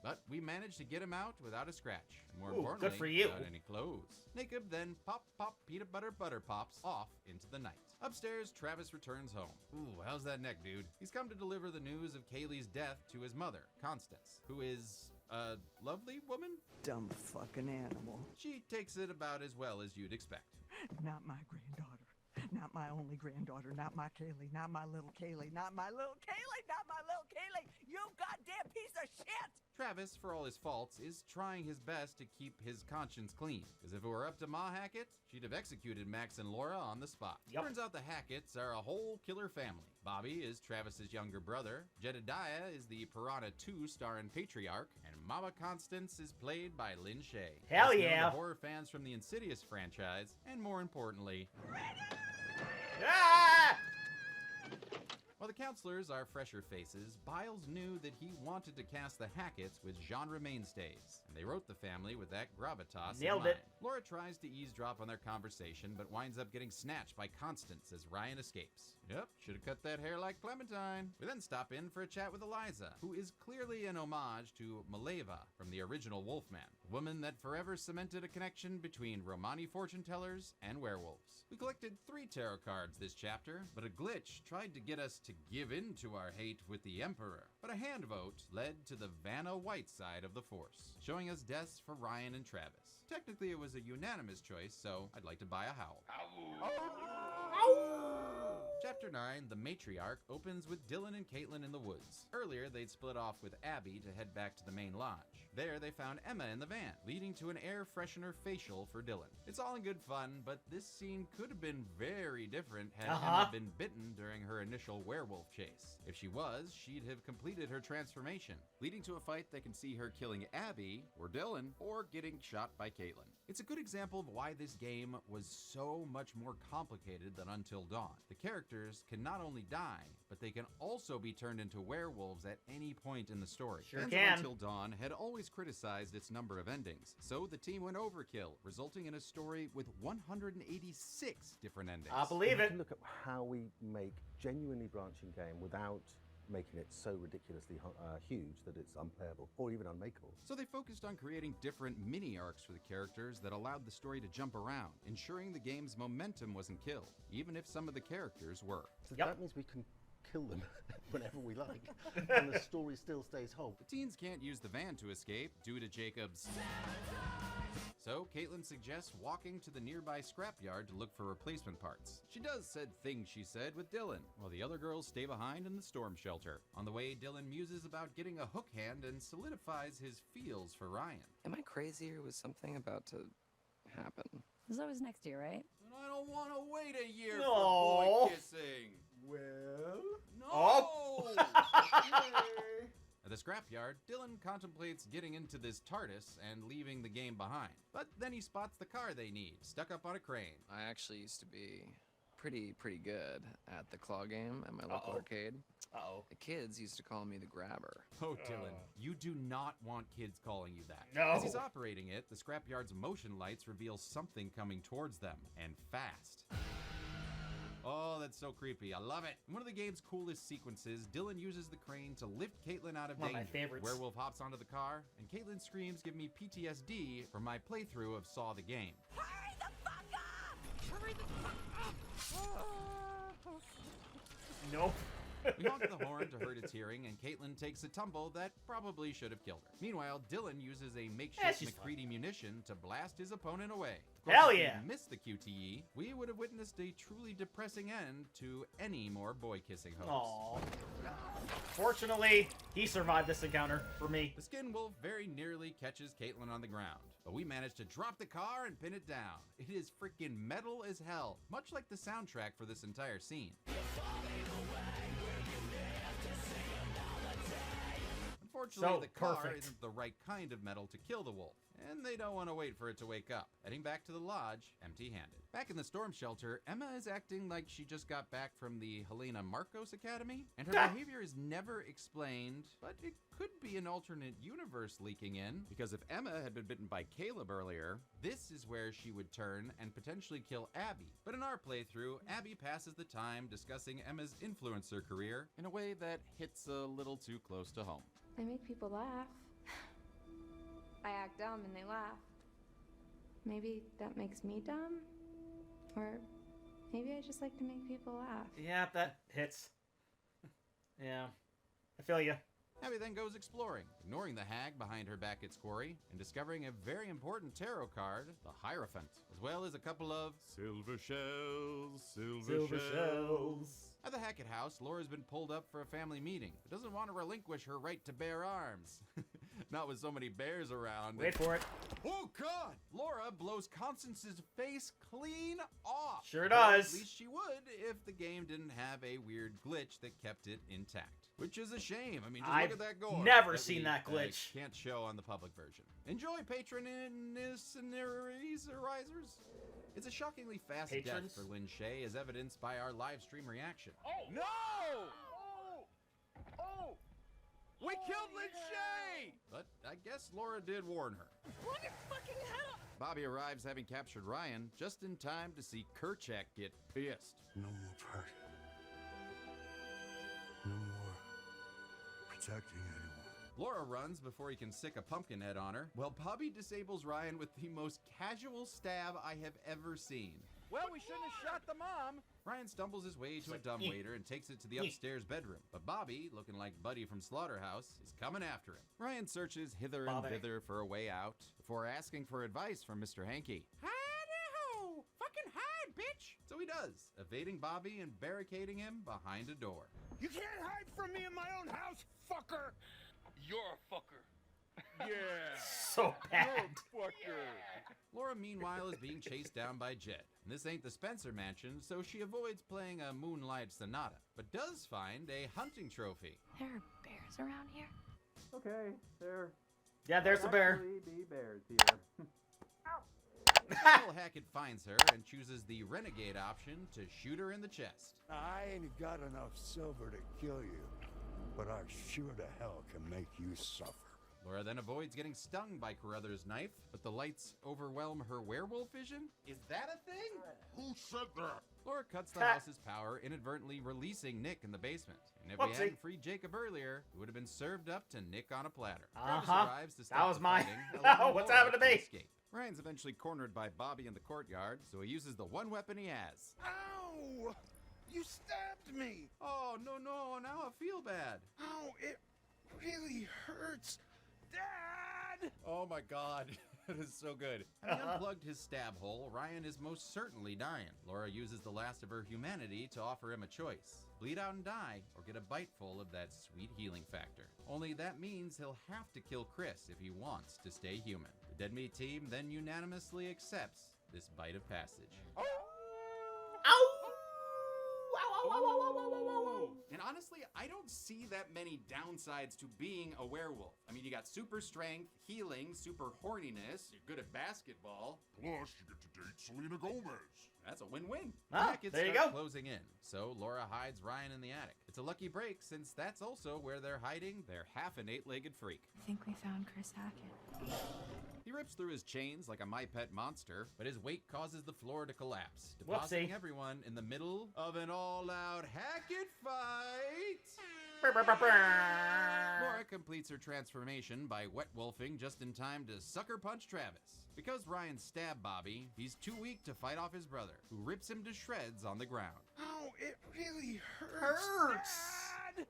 But we managed to get him out without a scratch. More importantly, good for you. without any clothes. Jacob then pop peanut butter pops off into the night. Upstairs, Travis returns home. Ooh, how's that neck, dude? He's come to deliver the news of Kaylee's death to his mother, Constance, who is a lovely woman? Dumb fucking animal. She takes it about as well as you'd expect. Not my granddaughter. Not my only granddaughter. Not my Kaylee. Not my little Kaylee. Not my little Kaylee. Not my little Kaylee. You goddamn piece of shit! Travis, for all his faults, is trying his best to keep his conscience clean. Because if it were up to Ma Hackett, she'd have executed Max and Laura on the spot. Turns out the Hacketts are a whole killer family. Bobby is Travis's younger brother, Jedediah is the Piranha 2 starring Patriarch, and Mama Constance is played by Lynn Shay. Hell Best known yeah! to horror fans from the Insidious franchise, and more importantly... Ah! While the counselors are fresher faces, Biles knew that he wanted to cast the Hacketts with genre mainstays, and they wrote the family with that gravitas in Nailed mind. it. Laura tries to eavesdrop on their conversation, but winds up getting snatched by Constance as Ryan escapes. Yep, should have cut that hair like Clementine. We then stop in for a chat with Eliza, who is clearly an homage to Maleva from the original Wolfman, a woman that forever cemented a connection between Romani fortune tellers and werewolves. We collected 3 tarot cards this chapter, but a glitch tried to get us to give in to our hate with the Emperor. But a hand vote led to the Vanna White side of the Force, showing us deaths for Ryan and Travis. Technically, it was a unanimous choice, so I'd like to buy a howl. Chapter 9, The Matriarch, opens with Dylan and Caitlin in the woods. Earlier, they'd split off with Abby to head back to the main lodge. There, they found Emma in the van, leading to an air freshener facial for Dylan. It's all in good fun, but this scene could have been very different had Emma been bitten during her initial werewolf chase. If she was, she'd have completed her transformation, leading to a fight that can see her killing Abby, or Dylan, or getting shot by Caitlin. It's a good example of why this game was so much more complicated than Until Dawn. The characters can not only die, but they can also be turned into werewolves at any point in the story. Sure Fans can. of Until Dawn had always criticized its number of endings, so the team went overkill, resulting in a story with 186 different endings. I believe We it. can look at how we make genuinely branching game without making it so ridiculously huge that it's unplayable or even unmakeable. So they focused on creating different mini-arcs for the characters that allowed the story to jump around, ensuring the game's momentum wasn't killed, even if some of the characters were. So that means we can kill them whenever we like, and the story still stays whole. The teens can't use the van to escape due to Jacob's... So, Caitlin suggests walking to the nearby scrapyard to look for replacement parts. She does said things she said with Dylan, while the other girls stay behind in the storm shelter. On the way, Dylan muses about getting a hook hand and solidifies his feels for Ryan. Am I crazy or was something about to happen? It's always next year, right? I don't want to wait a year No. for boy kissing. Well... No! At the scrapyard, Dylan contemplates getting into this TARDIS and leaving the game behind. But then he spots the car they need, stuck up on a crane. I actually used to be pretty good at the claw game at my local arcade. The kids used to call me the grabber. Oh, Dylan, you do not want kids calling you that. No. As he's operating it, the scrapyard's motion lights reveal something coming towards them, and fast. Oh, that's so creepy. I love it. In one of the game's coolest sequences, Dylan uses the crane to lift Caitlin out of One of danger. my favorites. Werewolf hops onto the car, and Caitlin screams, "Give me PTSD" from my playthrough of Saw the Game. Hurry the fuck up! Hurry the fuck up! Nope. We honked the horn to hurt its hearing, and Caitlin takes a tumble that probably should have killed her. Meanwhile, Dylan uses a makeshift she's McCready munition to blast his opponent away. Of course, Hell if yeah. we missed the QTE, we would have witnessed a truly depressing end to any more boy-kissing hopes. Aww. Fortunately, he survived this encounter for me. The skin wolf very nearly catches Caitlin on the ground, but we managed to drop the car and pin it down. It is freaking metal as hell, much like the soundtrack for this entire scene. Unfortunately, the car isn't the right kind of metal to kill the wolf, and they don't want to wait for it to wake up. Heading back to the lodge, empty-handed. Back in the storm shelter, Emma is acting like she just got back from the Helena Marcos Academy, and her behavior is never explained, but it could be an alternate universe leaking in, because if Emma had been bitten by Caleb earlier, this is where she would turn and potentially kill Abby. But in our playthrough, Abby passes the time discussing Emma's influencer career in a way that hits a little too close to home. I make people laugh. I act dumb and they laugh. Maybe that makes me dumb? Or maybe I just like to make people laugh. Yeah, that hits. Yeah, I feel you. Abby then goes exploring, ignoring the hag behind her back at Quarry, and discovering a very important tarot card, the Hierophant, as well as a couple of silver shells, silver shells. At the Hackett house, Laura's been pulled up for a family meeting, but doesn't want to relinquish her right to bear arms. Not with so many bears around. Wait for it. Oh, God! Laura blows Constance's face clean off. Sure does. At least she would if the game didn't have a weird glitch that kept it intact. Which is a shame. I mean, just look at that gore. Never seen that glitch. Can't show on the public version. Enjoy, patronists and risers. It's a shockingly fast death for Lynn Shay, as evidenced by our live stream reaction. Oh no! Oh! We killed Lynn Shay! But I guess Laura did warn her. Run your fucking head up! Bobby arrives having captured Ryan just in time to see Kerchak get pissed. No more party. No more protecting anyone. Laura runs before he can sick a pumpkin head on her, while Bobby disables Ryan with the most casual stab I have ever seen. Well, we shouldn't have shot the mom. Ryan stumbles his way to a dumbwaiter and takes it to the upstairs bedroom. But Bobby, looking like Buddy from Slaughterhouse, is coming after him. Ryan searches hither and thither for a way out before asking for advice from Mr. Hankey. Hi-de-ho! Fucking hide, bitch! So he does, evading Bobby and barricading him behind a door. You can't hide from me in my own house, fucker! You're a fucker. Yeah. So bad. You're a fucker. Laura, meanwhile, is being chased down by Jed. And this ain't the Spencer mansion, so she avoids playing a Moonlight Sonata, but does find a hunting trophy. There are bears around here? Okay, there. Yeah, there's the bear. Be bears here. Little Hackett finds her and chooses the renegade option to shoot her in the chest. I ain't got enough silver to kill you, but I sure to hell can make you suffer. Laura then avoids getting stung by Carruthers' knife, but the lights overwhelm her werewolf vision? Is that a thing? Who said that? Laura cuts the house's power, inadvertently releasing Nick in the basement. And if we hadn't freed Jacob earlier, it would have been served up to Nick on a platter. Travis arrives to stop That was the my... fighting, allowing What's Laura happened to me? escape. Ryan's eventually cornered by Bobby in the courtyard, so he uses the one weapon he has. Ow! You stabbed me! Oh, no, now I feel bad. Ow, it really hurts. Dad! Oh my God, that is so good. Having unplugged his stab hole, Ryan is most certainly dying. Laura uses the last of her humanity to offer him a choice. Bleed out and die, or get a bite full of that sweet healing factor. Only that means he'll have to kill Chris if he wants to stay human. The Dead Meat team then unanimously accepts this bite of passage. And honestly, I don't see that many downsides to being a werewolf. I mean, you got super strength, healing, super horniness, you're good at basketball. Plus, you get to date Selena Gomez. That's a win-win. There you go. Closing in, so Laura hides Ryan in the attic. It's a lucky break since that's also where they're hiding their half an eight-legged freak. I think we found Chris Hackett. He rips through his chains like a My Pet monster, but his weight causes the floor to collapse, depositing everyone in the middle of an all-out Hackett fight. Laura completes her transformation by wet-wolfing just in time to sucker punch Travis. Because Ryan stabbed Bobby, he's too weak to fight off his brother, who rips him to shreds on the ground. Ow, it really hurts. dead?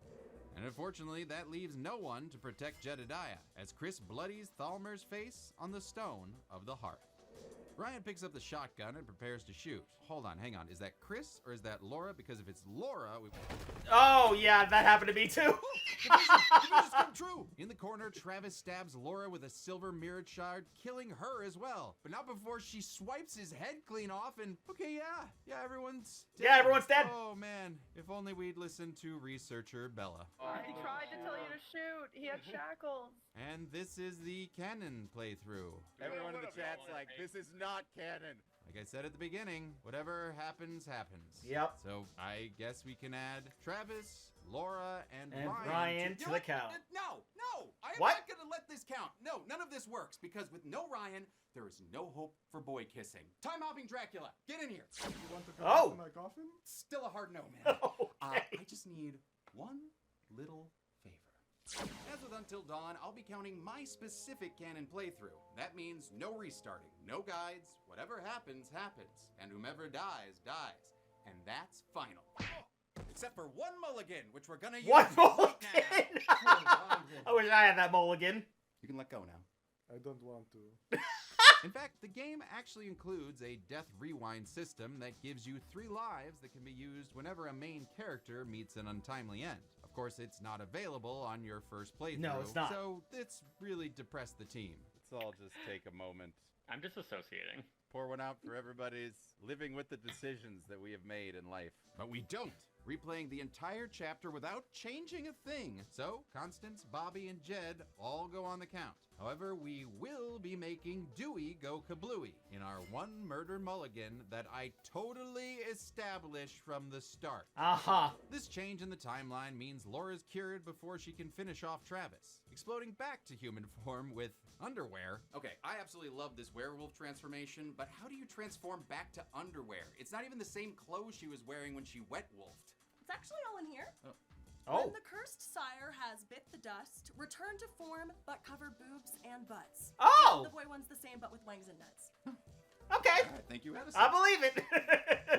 And unfortunately, that leaves no one to protect Jedediah, as Chris bloodies Thalmer's face on the stone of the hearth. Ryan picks up the shotgun and prepares to shoot. Hold on, hang on. Is that Chris or is that Laura? Because if it's Laura, we... Oh, yeah, that happened to me too. Division's come true. In the corner, Travis stabs Laura with a silver mirrored shard, killing her as well. But not before she swipes his head clean off and, okay, yeah, everyone's dead. Yeah, everyone's dead. Oh, man. If only we'd listened to researcher Bella. He tried to tell you to shoot. He had shackles. And this is the canon playthrough. Everyone in the chat's like, this is not canon. Like I said at the beginning, whatever happens, happens. Yep. So I guess we can add Travis, Laura, and Ryan to the count. No, I am What? not gonna let this count. No, none of this works, because with no Ryan, there is no hope for boy kissing. Time hopping Dracula, get in here. You want to come Oh. back to my coffin? Still a hard no, man. Okay. I just need one little favor. As with Until Dawn, I'll be counting my specific canon playthrough. That means no restarting, no guides, whatever happens, happens. And whomever dies, dies. And that's final. Except for one mulligan, which we're gonna use One right mulligan? now. I wish I had that mulligan. You can let go now. I don't want to. In fact, the game actually includes a death rewind system that gives you 3 lives that can be used whenever a main character meets an untimely end. Of course, it's not available on your first playthrough. No, it's not. So it's really depressed the team. Let's all just take a moment. I'm disassociating. Pour one out for everybody's living with the decisions that we have made in life. But we don't. Replaying the entire chapter without changing a thing. So, Constance, Bobby, and Jed all go on the count. However, we will be making Dewey go kablooey in our one murder mulligan that I totally established from the start. Aha. This change in the timeline means Laura's cured before she can finish off Travis, exploding back to human form with underwear. Okay, I absolutely love this werewolf transformation, but how do you transform back to underwear? It's not even the same clothes she was wearing when she wet wolfed. It's actually all in here. Oh. When the cursed sire has bit the dust, return to form, but cover boobs and butts. Oh! The boy one's the same, but with wangs and nuts. Okay. I think you had a I believe it.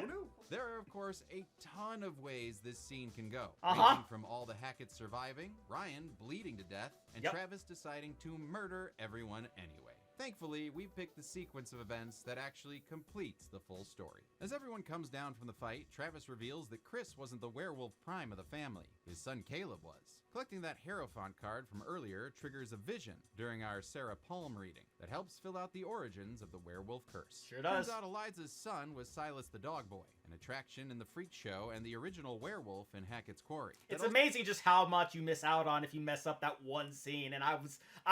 Who knew? There are, of course, a ton of ways this scene can go. Uh-huh. Ranging from all the Hacketts surviving, Ryan bleeding to death, and Yep. Travis deciding to murder everyone anyway. Thankfully, we've picked the sequence of events that actually completes the full story. As everyone comes down from the fight, Travis reveals that Chris wasn't the werewolf prime of the family. His son Caleb was. Collecting that Hierophant card from earlier triggers a vision during our Sarah Palm reading that helps fill out the origins of the werewolf curse. Sure does. Turns out Eliza's son was Silas the dog boy, an attraction in the freak show and the original werewolf in Hackett's Quarry. It's amazing just how much you miss out on if you mess up that one scene. And I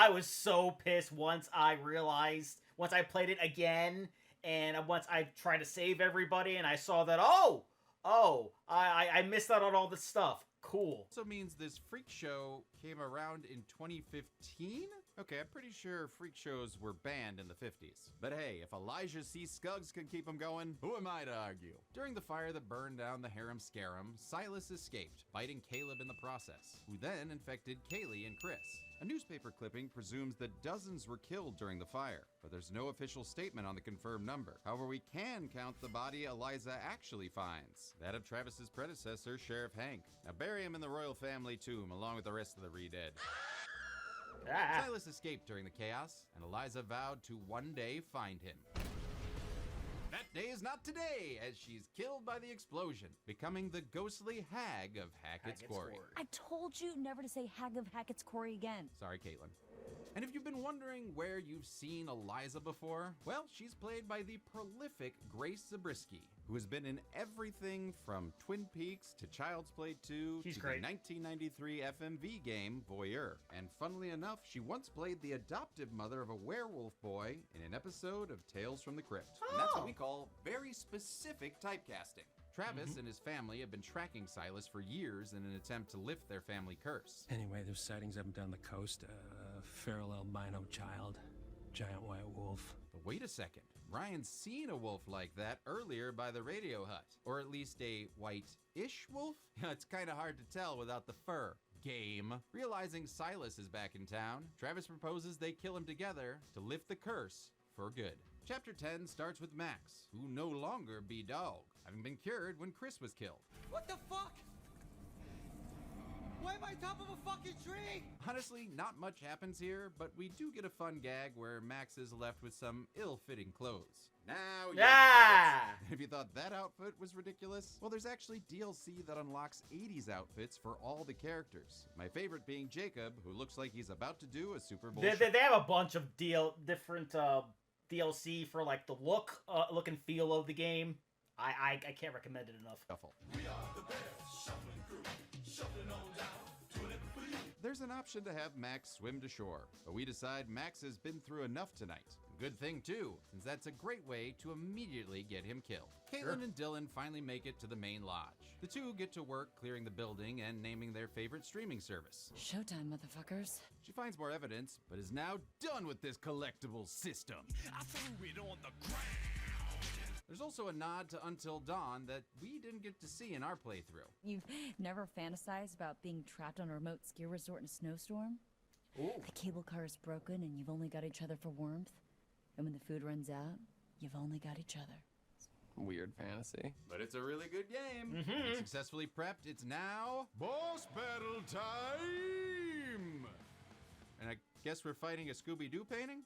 was so pissed once I played it again, and once I tried to save everybody, and I saw that, I missed out on all this stuff. Cool. Also means this freak show came around in 2015? Okay, I'm pretty sure freak shows were banned in the 50s. But hey, if Elijah C. Scuggs can keep them going, who am I to argue? During the fire that burned down the harem scarum, Silas escaped, biting Caleb in the process, who then infected Kaylee and Chris. A newspaper clipping presumes that dozens were killed during the fire, but there's no official statement on the confirmed number. However, we can count the body Eliza actually finds, that of Travis's predecessor, Sheriff Hank. Now bury him in the royal family tomb along with the rest of the re-dead. Silas escaped during the chaos, and Eliza vowed to one day find him. That day is not today, as she's killed by the explosion, becoming the ghostly hag of Hackett's Quarry. I told you never to say Hag of Hackett's Quarry again. Sorry, Caitlin. And if you've been wondering where you've seen Eliza before, well, she's played by the prolific Grace Zabriskie, who has been in everything from Twin Peaks to Child's Play 2 She's to great. the 1993 FMV game Voyeur. And funnily enough, she once played the adoptive mother of a werewolf boy in an episode of Tales from the Crypt. And that's what we call very specific typecasting. Travis and his family have been tracking Silas for years in an attempt to lift their family curse. Anyway, there's sightings up and down the coast. Feral albino child, giant white wolf. But wait a second. Ryan's seen a wolf like that earlier by the radio hut. Or at least a white-ish wolf? It's kind of hard to tell without the fur. Game. Realizing Silas is back in town, Travis proposes they kill him together to lift the curse for good. Chapter 10 starts with Max, who no longer be dog, having been cured when Chris was killed. What the fuck? Why am I top of a fucking tree? Honestly, not much happens here, but we do get a fun gag where Max is left with some ill-fitting clothes. Now you If you thought that outfit was ridiculous, well, there's actually DLC that unlocks 80s outfits for all the characters. My favorite being Jacob, who looks like he's about to do a Super Bowl They have a bunch of different DLC for like the look and feel of the game. I can't recommend it enough. There's an option to have Max swim to shore, but we decide Max has been through enough tonight. Good thing too, since that's a great way to immediately get him killed. Caitlin and Dylan finally make it to the main lodge. The two get to work clearing the building and naming their favorite streaming service. Showtime, motherfuckers. She finds more evidence, but is now done with this collectible system. I threw it on the ground. There's also a nod to Until Dawn that we didn't get to see in our playthrough. You've never fantasized about being trapped on a remote ski resort in a snowstorm? Ooh. The cable car is broken and you've only got each other for warmth. And when the food runs out, you've only got each other. Weird fantasy. But it's a really good game. Successfully prepped, it's now boss battle time! And I guess we're fighting a Scooby-Doo painting?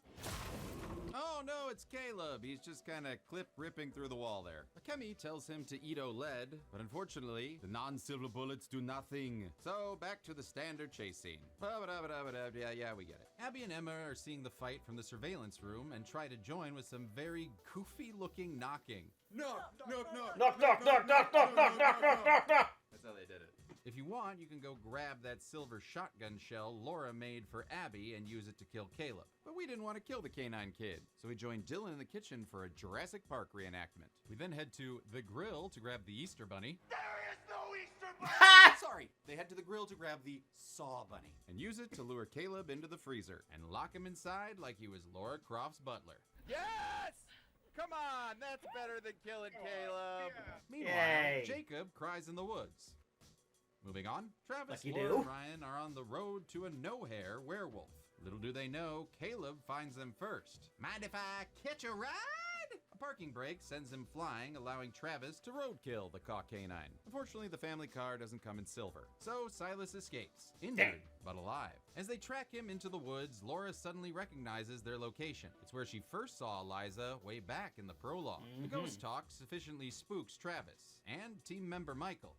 Oh no, it's Caleb. He's just kind of clip-ripping through the wall there. Akemi tells him to eat OLED, but unfortunately, the non-silver bullets do nothing. So, back to the standard chase scene. Yeah, we get it. Abby and Emma are seeing the fight from the surveillance room and try to join with some very goofy-looking knocking. Knock. That's how they did it. If you want, you can go grab that silver shotgun shell Laura made for Abby and use it to kill Caleb. But we didn't want to kill the canine kid, so we joined Dylan in the kitchen for a Jurassic Park reenactment. We then head to the grill to grab the Easter Bunny. There is no Easter Bunny! Sorry, they head to the grill to grab the Saw Bunny and use it to lure Caleb into the freezer and lock him inside like he was Laura Croft's butler. Yes! Come on, that's better than killing Caleb. Meanwhile, Jacob cries in the woods. Moving on, Travis, Laura, and Ryan are on the road to a no-hair werewolf. Little do they know, Caleb finds them first. Mind if I catch a ride? A parking brake sends him flying, allowing Travis to roadkill the caw canine. Unfortunately, the family car doesn't come in silver, so Silas escapes, injured but alive. As they track him into the woods, Laura suddenly recognizes their location. It's where she first saw Eliza way back in the prologue. The ghost talk sufficiently spooks Travis and team member Michael.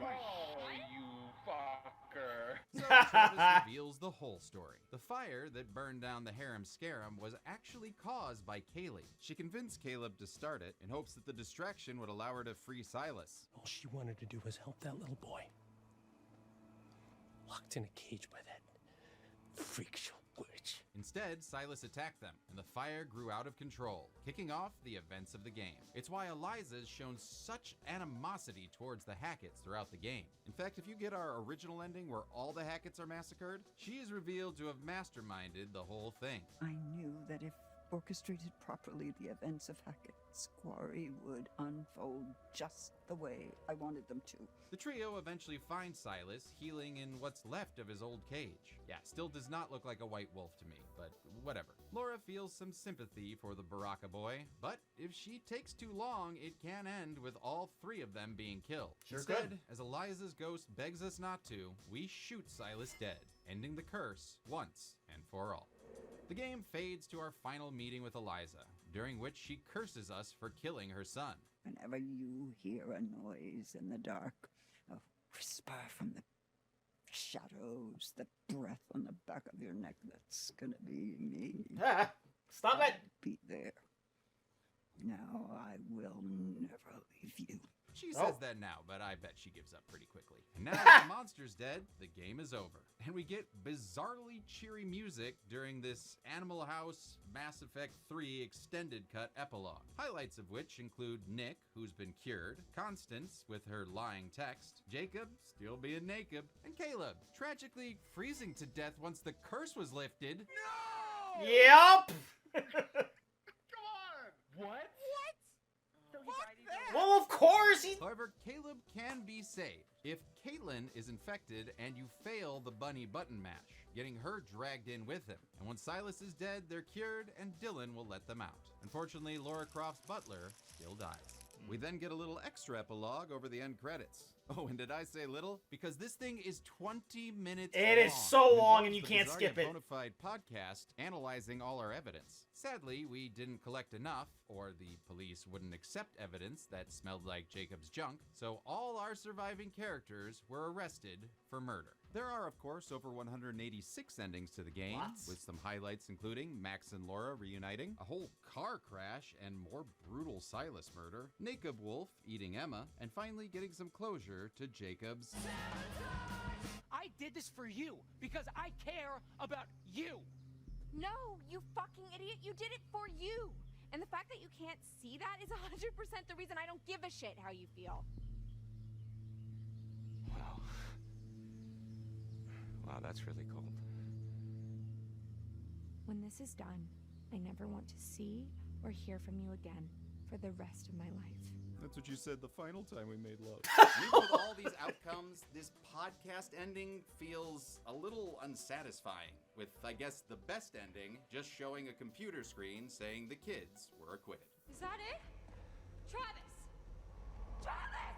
Oh, you fucker. So Travis reveals the whole story. The fire that burned down the harem scarum was actually caused by Kaylee. She convinced Caleb to start it in hopes that the distraction would allow her to free Silas. All she wanted to do was help that little boy. Locked in a cage by that freak show witch. Instead, Silas attacked them, and the fire grew out of control, kicking off the events of the game. It's why Eliza's shown such animosity towards the Hacketts throughout the game. In fact, if you get our original ending where all the Hacketts are massacred, she is revealed to have masterminded the whole thing. I knew that if orchestrated properly, the events of Hackett's Quarry would unfold just the way I wanted them to. The trio eventually finds Silas healing in what's left of his old cage. Yeah, still does not look like a white wolf to me, but whatever. Laura feels some sympathy for the Baraka boy, but if she takes too long, it can end with all three of them being killed. Instead, as Eliza's ghost begs us not to, we shoot Silas dead, ending the curse once and for all. The game fades to our final meeting with Eliza, during which she curses us for killing her son. Whenever you hear a noise in the dark, a whisper from the shadows, the breath on the back of your neck, that's gonna be me. Stop it! Be there. Now I will never leave you. She says that now, but I bet she gives up pretty quickly. And now that the monster's dead, the game is over. And we get bizarrely cheery music during this Animal House Mass Effect 3 extended cut epilogue. Highlights of which include Nick, who's been cured, Constance with her lying text, Jacob still being naked, and Caleb tragically freezing to death once the curse was lifted. No! Yep! Come on! What? Well, of course! However, Caleb can be saved if Caitlin is infected and you fail the bunny button mash, getting her dragged in with him. And when Silas is dead, they're cured and Dylan will let them out. Unfortunately, Laura Croft's butler still dies. We then get a little extra epilogue over the end credits. Oh, and did I say little? Because this thing is 20 minutes It long. is so long and you involves can't the skip it. Bonafide podcast analyzing all our evidence. Sadly, we didn't collect enough, or the police wouldn't accept evidence that smelled like Jacob's junk, so all our surviving characters were arrested for murder. There are, of course, over 186 endings to the game, with some highlights including Max and Laura reuniting, a whole car crash and more brutal Silas murder, Jacob Wolf eating Emma, and finally getting some closure to Jacob's... I did this for you, because I care about you! No, you fucking idiot, you did it for you! And the fact that you can't see that is 100% the reason I don't give a shit how you feel. Wow, that's really cold. When this is done, I never want to see or hear from you again for the rest of my life. That's what you said the final time we made love. Even with all these outcomes, this podcast ending feels a little unsatisfying. With, I guess, the best ending just showing a computer screen saying the kids were acquitted. Is that it? Travis! Travis!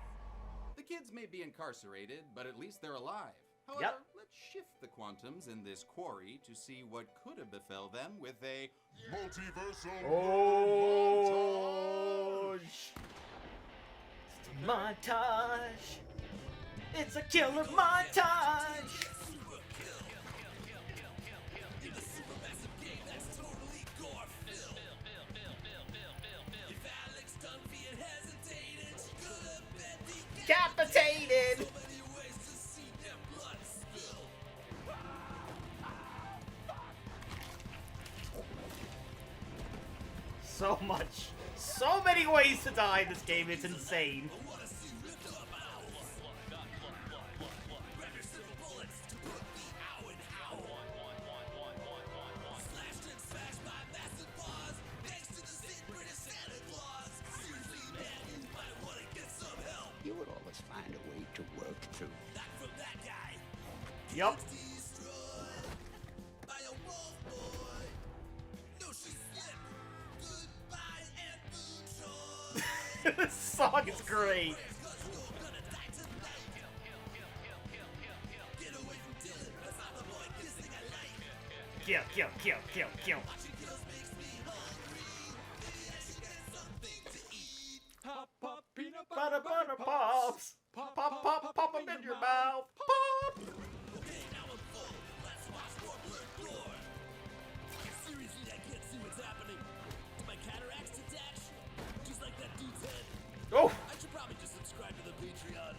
The kids may be incarcerated, but at least they're alive. However, let's shift the quantums in this quarry to see what could have befell them with a multiversal montage. It's a killer montage. Decapitated. So much. So many ways to die in this game, it's insane. You would always find a way to work through. Yup. This song is great. Kill, kill, kill, kill, kill. Pop, pop, peanut Butter, butter pops. Pop, pop, pop, pop them in your mouth. Pop. Seriously, I can't see what's happening. Do my cataracts detach? Just like that dude's head. Oh! I should probably just subscribe to the Patreon.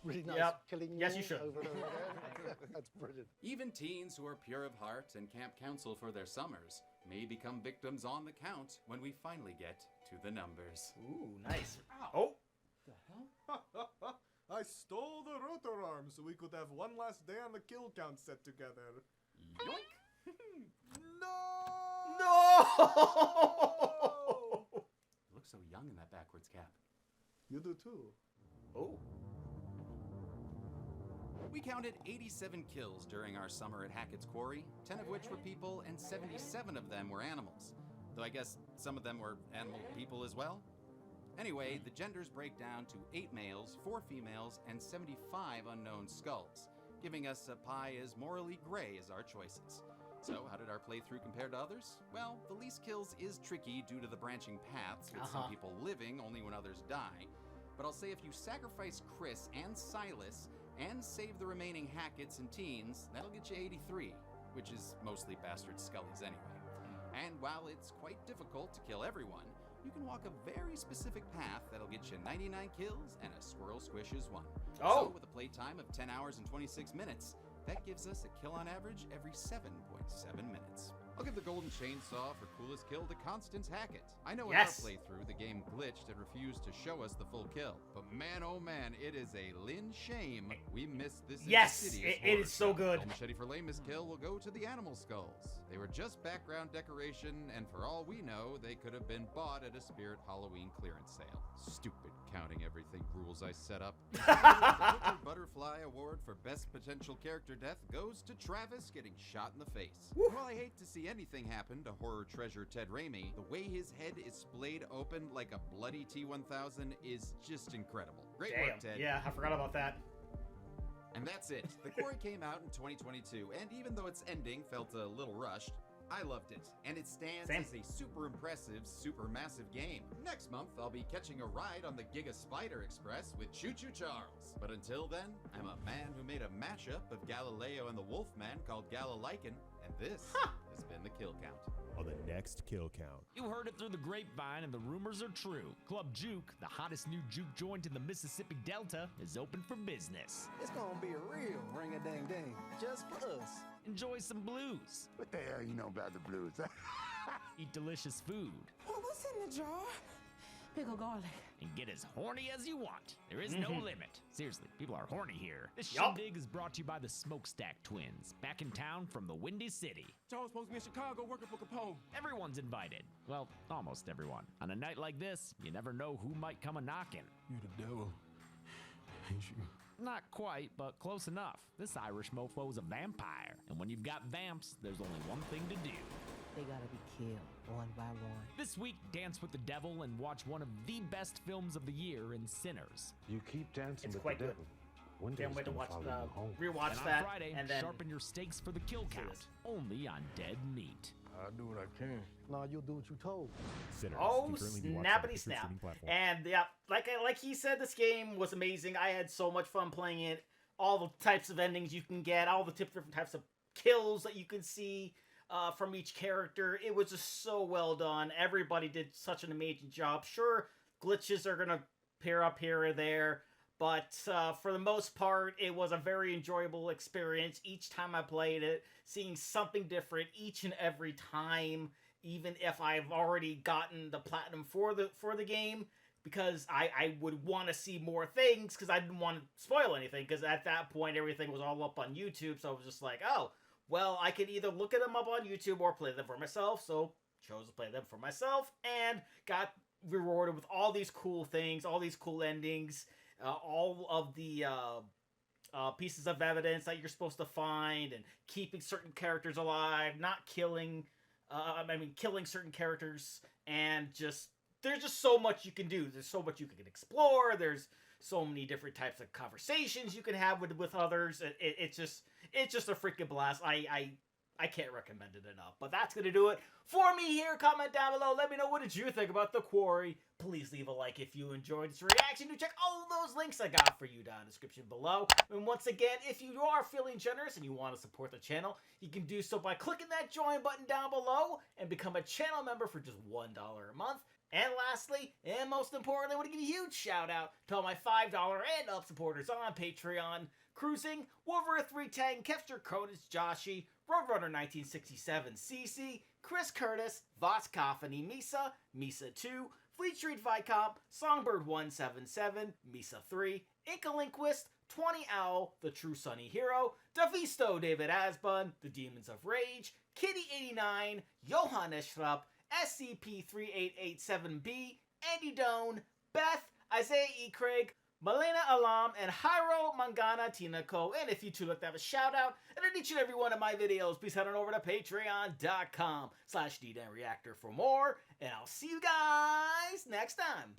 Really nice Yep. killing Yes, you you should. over and over again. That's brilliant. Even teens who are pure of heart and camp counsel for their summers may become victims on the count when we finally get to the numbers. Ooh, nice. Oh! The hell? I stole the rotor arm so we could have one last day on the kill count set together. Yoink! No! You look so young in that backwards cap. You do too. Oh. We counted 87 kills during our summer at Hackett's Quarry, 10 of which were people and 77 of them were animals. Though I guess some of them were animal people as well. Anyway, the genders break down to 8 males, 4 females, and 75 unknown skulls, giving us a pie as morally gray as our choices. So, how did our playthrough compare to others? Well, the least kills is tricky due to the branching paths, with some people living only when others die. But I'll say if you sacrifice Chris and Silas, and save the remaining Hacketts and teens, that'll get you 83, which is mostly bastard Scullys anyway. And while it's quite difficult to kill everyone, you can walk a very specific path that'll get you 99 kills and a squirrel squishes 1. Oh! So with a playtime of 10 hours and 26 minutes, that gives us a kill on average every 7.7 minutes. I'll give the golden chainsaw for coolest kill to Constance Hackett. I know in Yes. our playthrough the game glitched and refused to show us the full kill, but man oh man, it is a Lynn shame we missed this Yes, insidious it is so horror good. show. The machete for lamest kill will go to the animal skulls. They were just background decoration, and for all we know, they could have been bought at a Spirit Halloween clearance sale. Stupid counting everything rules I set up. The Glitter Butterfly Award for Best Potential Character Death goes to Travis getting shot in the face. While I hate to see anything happen to horror treasure Ted Raimi, the way his head is splayed open like a bloody T-1000 is just incredible. Great Damn. work, Ted. Yeah, I forgot about that. And that's it. The Quarry came out in 2022, and even though its ending felt a little rushed, I loved it, and it stands Same. as a super impressive, super massive game. Next month, I'll be catching a ride on the Giga Spider Express with Choo Choo Charles. But until then, I'm a man who made a mashup of Galileo and the Wolfman called Galileican, and this has been the Kill Count. On the next Kill Count. You heard it through the grapevine, and the rumors are true. Club Juke, the hottest new juke joint in the Mississippi Delta, is open for business. It's gonna be a real ring-a-ding-ding, just for us. Enjoy some blues. What the hell you know about the blues? Eat delicious food. What's in the jar? Pickle garlic. And get as horny as you want. There is no limit. Seriously, people are horny here. This Yup. shindig is brought to you by the Smokestack Twins, back in town from the Windy City. Charles supposed to be in Chicago working for Capone. Everyone's invited. Well, almost everyone. On a night like this, you never know who might come a-knocking. You're the devil, ain't you? Not quite, but close enough. This Irish mofo's a vampire, and when you've got vamps, there's only one thing to do. They gotta be killed, one by one. This week, dance with the devil and watch one of the best films of the year in Sinners. You keep dancing It's with quite the good. devil. One day Can't he's wait to gonna watch follow the you home. rewatch And on that, Friday, and then sharpen your stakes for the kill count, this. only on Dead Meat. I'll do what I can. No, you'll do what you told. Sinners Oh, can currently be watched on snappity preferred snap. streaming platform. And yeah, like he said, this game was amazing. I had so much fun playing it. All the types of endings you can get, all the different types of kills that you can see from each character. It was just so well done. Everybody did such an amazing job. Sure, glitches are gonna appear up here or there, but for the most part, it was a very enjoyable experience. Each time I played it, seeing something different each and every time, even if I've already gotten the platinum for the game, because I would want to see more things, because I didn't want to spoil anything, because at that point, everything was all up on YouTube, so I was just like, oh, well, I could either look at them up on YouTube or play them for myself, so chose to play them for myself, and got rewarded with all these cool things, all these cool endings, all of the pieces of evidence that you're supposed to find, and keeping certain characters alive, not killing, killing certain characters, and there's just so much you can do. There's so much you can explore. There's so many different types of conversations you can have with others. It's just a freaking blast. I can't recommend it enough. But that's going to do it for me here. Comment down below. Let me know, what did you think about The Quarry? Please leave a like if you enjoyed this reaction. Do check all those links I got for you down in the description below. And once again, if you are feeling generous and you want to support the channel, you can do so by clicking that join button down below and become a channel member for just $1 a month. And lastly, and most importantly, I want to give a huge shout out to all my $5 and up supporters on Patreon. Cruising, Wolverine 310, Kevster Cronus, Joshi, Roadrunner 1967, CC, Chris Curtis, Voss Coffany, Misa, Misa 2, Fleet Street Vicomp, Songbird 177, Misa 3, Inkalinquist, 20 Owl, The True Sunny Hero, Davisto David Asbun, The Demons of Rage, Kitty 89, Johann Eschrup, SCP-3887B, Andy Doan, Beth, Isaiah E. Craig, Malena Alam, and Hiro Mangana Tinako. And if you two like to have a shout out in each and every one of my videos, please head on over to patreon.com/DDanReactor for more. And I'll see you guys next time.